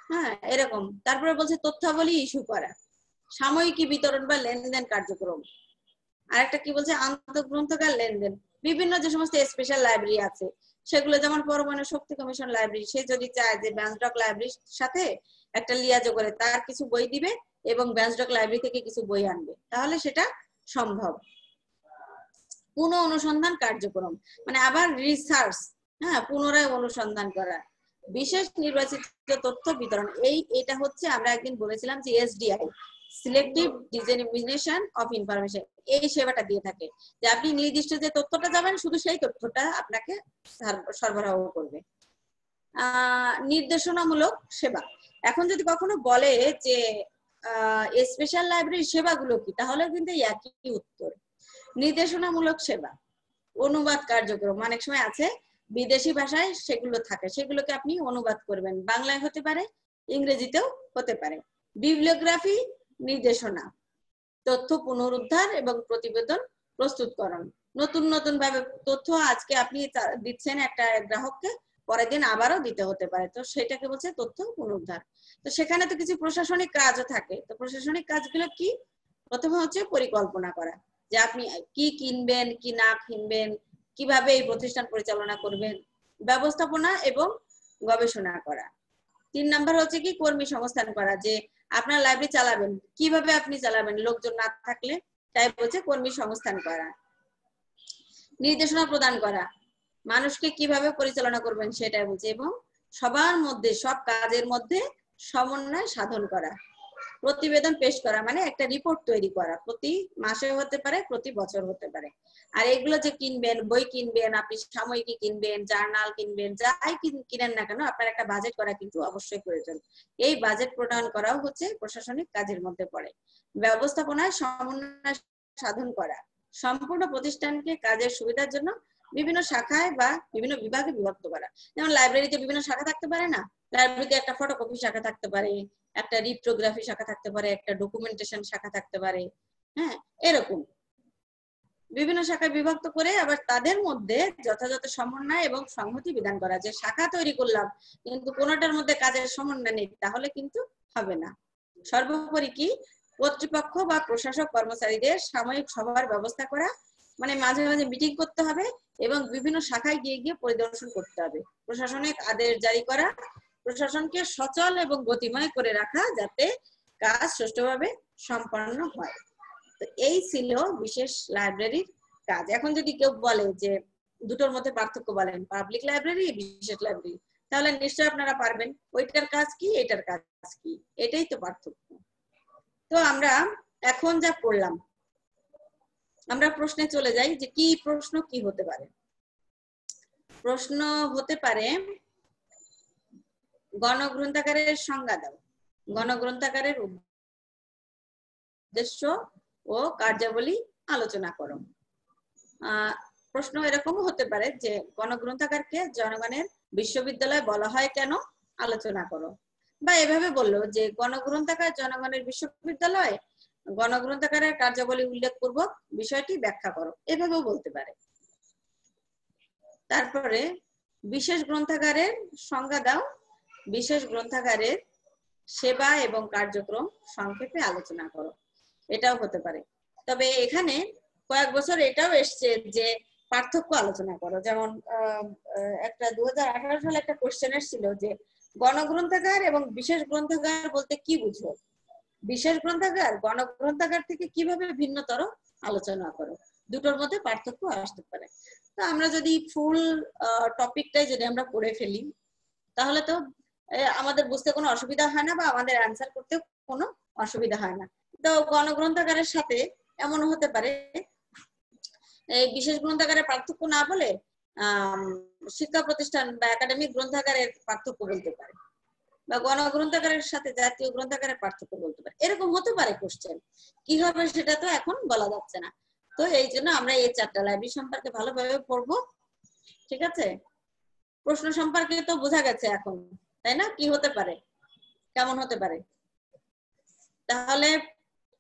হ্যাঁ, এরকম। তারপরে বলছে তথ্যাবলী ইস্যু করা, সাময়িকী বিতরণ বা লেনদেন কার্যক্রম। আরেকটা কি বলছে, আন্তঃগ্রন্থাগার লেনদেন। বিভিন্ন যে সমস্ত স্পেশাল লাইব্রেরি আছে সেগুলো, যেমন পরমাণু শক্তি কমিশন লাইব্রেরি, সে যদি চায় যে ব্যান্সডক লাইব্রেরির সাথে একটা লিয়াজো করে তার কিছু বই দিবে এবং ব্যান্সডক লাইব্রেরি থেকে কিছু বই আনবে, তাহলে সেটা সম্ভব। পুনঃ অনুসন্ধান কার্যক্রম, মানে আবার রিসার্চ, হ্যাঁ, পুনরায় অনুসন্ধান করা। বিশেষ নির্বাচিত তথ্য বিতরণ, এটা হচ্ছে আমরা একদিন বলেছিলাম যে SDI, selective dissemination of information, এই সেবাটা দিয়ে থাকে, যে আপনি নির্দিষ্ট যে তথ্যটা যাবেন শুধু সেই তথ্যটা আপনাকে সরবরাহ করবে। নির্দেশনামূলক সেবা, এখন যদি কখনো বলে যে স্পেশাল লাইব্রেরি সেবাগুলো কি, তাহলে কিন্তু একই উত্তর। নির্দেশনামূলক সেবা, অনুবাদ কার্যক্রম, অনেক সময় আছে বিদেশি ভাষায় সেগুলো থাকে, সেগুলোকে আপনি অনুবাদ করবেন, বাংলায় হতে পারে, ইংরেজিতেও হতে পারে। বিবলিওগ্রাফি নির্দেশনা, তথ্য পুনরুদ্ধার এবং প্রতিবেদন প্রস্তুতকরণ। নতুন নতুন ভাবে তথ্য আজকে আপনি দিচ্ছেন একটা গ্রাহককে, পরের দিন আবারও দিতে হতে পারে, তো সেটাকে বলছে তথ্য পুনরুদ্ধার। তো সেখানে তো কিছু প্রশাসনিক কাজও থাকে। তো প্রশাসনিক কাজগুলো কি, প্রথমে হচ্ছে পরিকল্পনা করা, যে আপনি কি কিনবেন, কি না কিনবেন, কিভাবে এই প্রতিষ্ঠান পরিচালনা করবেন, ব্যবস্থাপনা এবং গবেষণা করা। 3 নাম্বার হচ্ছে কি কর্মী সংস্থান করা, যে আপনার লাইব্রেরি চালাবেন, কিভাবে আপনি চালাবেন, লোকজন না থাকলে, তাই বলছে কর্মী সংস্থান করা। নির্দেশনা প্রদান করা, মানুষকে কিভাবে পরিচালনা করবেন সেটা বুঝে, এবং সবার মধ্যে সব কাজের মধ্যে সমন্বয় সাধন করা, প্রতিবেদন পেশ করা মানে একটা রিপোর্ট তৈরি করা, প্রতি মাসে হতে পারে, প্রতি বছর হতে পারে। আর এগুলো যে কিনবেন, বই কিনবেন, আপনি সাময়িকী কিনবেন, জার্নাল কিনবেন, যাই কিনেন না কেন আপনার একটা বাজেট করা কিন্তু অবশ্যই প্রয়োজন। এই বাজেট প্রণয়ন করাও হচ্ছে প্রশাসনিক কাজের মধ্যে পড়ে। ব্যবস্থাপনায় সমন্বয় সাধন করা, সম্পূর্ণ প্রতিষ্ঠানকে কাজের সুবিধার জন্য বিভিন্ন শাখায় বা বিভিন্ন বিভাগে বিভক্ত করা। যেমন লাইব্রেরিতে বিভিন্ন শাখা থাকতে পারে না, লাইব্রেরিতে একটা ফটোকপি শাখা থাকতে পারে, একটা রিপ্টোগ্রাফি শাখা থাকতে পারে, একটা ডকুমেন্টেশন শাখা থাকতে পারে, হ্যাঁ, এরকম বিভিন্ন শাখায় বিভক্ত করে আবার তাদের মধ্যে যথাযথ সমন্বয় এবং সংহতি বিধান করা। যে শাখা তৈরি করলাম কিন্তু কোনোটার মধ্যে কাজের সমন্বয় নেই, তাহলে কিন্তু হবে না। সর্বোপরি কি, কর্তৃপক্ষ বা প্রশাসক কর্মচারীদের সাময়িক সভার ব্যবস্থা করা, মানে মাঝে মাঝে মিটিং করতে হবে এবং বিভিন্ন শাখায় গিয়ে গিয়ে পরিদর্শন করতে হবে। প্রশাসনিক আদেশ জারি করা, প্রশাসনকে সচল এবং গতিময় করে রাখা যাতে কাজ সুষ্ঠুভাবে সম্পন্ন হয়। তো এই ছিল বিশেষ লাইব্রেরির কাজ। এখন যদি কেউ বলে যে দুটোর মধ্যে পার্থক্য বলেন, পাবলিক লাইব্রেরি বিশেষ লাইব্রেরি, তাহলে নিশ্চয়ই আপনারা পারবেন ওইটার কাজ কি এটার কাজ কি, এটাই তো পার্থক্য। তো আমরা এখন যা পড়লাম, আমরা প্রশ্নে চলে যাই যে কি প্রশ্ন কি হতে পারে। প্রশ্ন হতে পারে গণগ্রন্থাগারের সংজ্ঞা দাও, গণগ্রন্থাগারের উদ্দেশ্য ও কার্যাবলী আলোচনা করো। প্রশ্ন এরকমও হতে পারে যে গণগ্রন্থাগারকে জনগণের বিশ্ববিদ্যালয় বলা হয় কেন, আলোচনা করো। বা এভাবে বললো যে গণগ্রন্থাগার জনগণের বিশ্ববিদ্যালয়, গণগ্রন্থাগারের কার্যাবলী উল্লেখ পূর্বক বিষয়টি ব্যাখ্যা করো, এভাবেও বলতে পারে। তারপরে বিশেষ গ্রন্থাগারের সংজ্ঞা দাও, বিশেষ গ্রন্থাগারের সেবা এবং কার্যক্রম সংক্ষেপে আলোচনা করো, এটাও হতে পারে। তবে এখানে কয়েক বছর এটাও এসছে যে পার্থক্য আলোচনা করো। যেমন একটা 2018 সালে একটা কোশ্চেন এসেছিল যে গণগ্রন্থাগার এবং বিশেষ গ্রন্থাগার বলতে কি বুঝো, বিশেষ গ্রন্থাগার গণগ্রন্থাগার থেকে কিভাবে ভিন্নতর আলোচনা করো, দুটোর মধ্যে পার্থক্য আসতে পারে। তো আমরা যদি ফুল টপিকটাই যদি আমরা পড়ে ফেলি তাহলে তো আমাদের বুঝতে কোনো অসুবিধা হয় না বা আমাদের অ্যান্সার করতে কোনো অসুবিধা হয় না। তো গণগ্রন্থাগারের সাথে এমন হতে পারে এই বিশেষ গ্রন্থাগারের পার্থক্য না বলে শিক্ষা প্রতিষ্ঠান বা একাডেমিক গ্রন্থাগারের পার্থক্য বলতে পারে, বা গণগ্রন্থাগারের সাথে জাতীয় গ্রন্থাগারের পার্থক্য বলতে পারে, এরকম হতে পারে কোশ্চেন। কি হবে সেটা তো এখন বলা যাচ্ছে না। তো এই জন্য আমরা এই 4টা লাইব্রেরি সম্পর্কে ভালোভাবে পড়বো, ঠিক আছে? প্রশ্ন সম্পর্কে তো বোঝা গেছে এখন, তাই না? কি হতে পারে, কেমন হতে পারে। তাহলে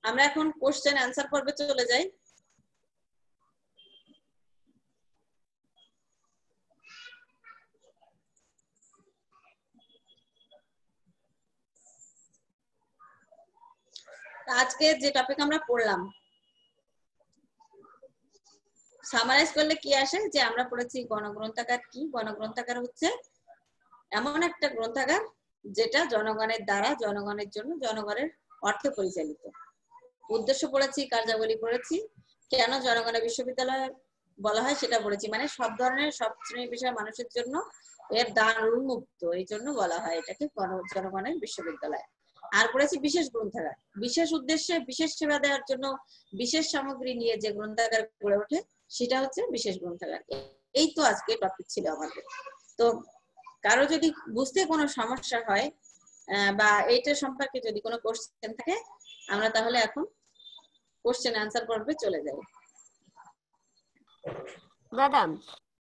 আমরা এখন কোশ্চেন অ্যান্সার পর্বে চলে যাই। আজকে যে টপিক আমরা পড়লাম সামারাইজ করলে কি আসে, যে আমরা পড়েছি গণগ্রন্থাগার কি। গণগ্রন্থাগার হচ্ছে এমন একটা গ্রন্থাগার যেটা জনগণের দ্বারা, জনগণের জন্য, জনগণের অর্থে পরিচালিত। উদ্দেশ্য পড়েছি, কার্যাবলী পড়েছি, কেন জনগণের বিশ্ববিদ্যালয় বলা হয় সেটা পড়েছি, মানে সব ধরনের সব শ্রেণী পেশার মানুষের জন্য এর দান উন্মুক্ত, এই জন্য বলা হয় এটাকে জনগণের বিশ্ববিদ্যালয়। আর পড়েছি বিশেষ গ্রন্থাগার, বিশেষ উদ্দেশ্যে বিশেষ সেবা দেওয়ার জন্য বিশেষ সামগ্রী নিয়ে যে গ্রন্থাগার গড়ে ওঠে সেটা হচ্ছে বিশেষ গ্রন্থাগার। এই তো আজকে টপিক ছিল আমাদের। তো কারো যদি বুঝতে কোনো সমস্যা হয় বা এইটা সম্পর্কে যদি কোনো কোশ্চেন থাকে, আমরা তাহলে এখন কোশ্চেন অ্যান্সার পর্বে চলে যাই। ম্যাডাম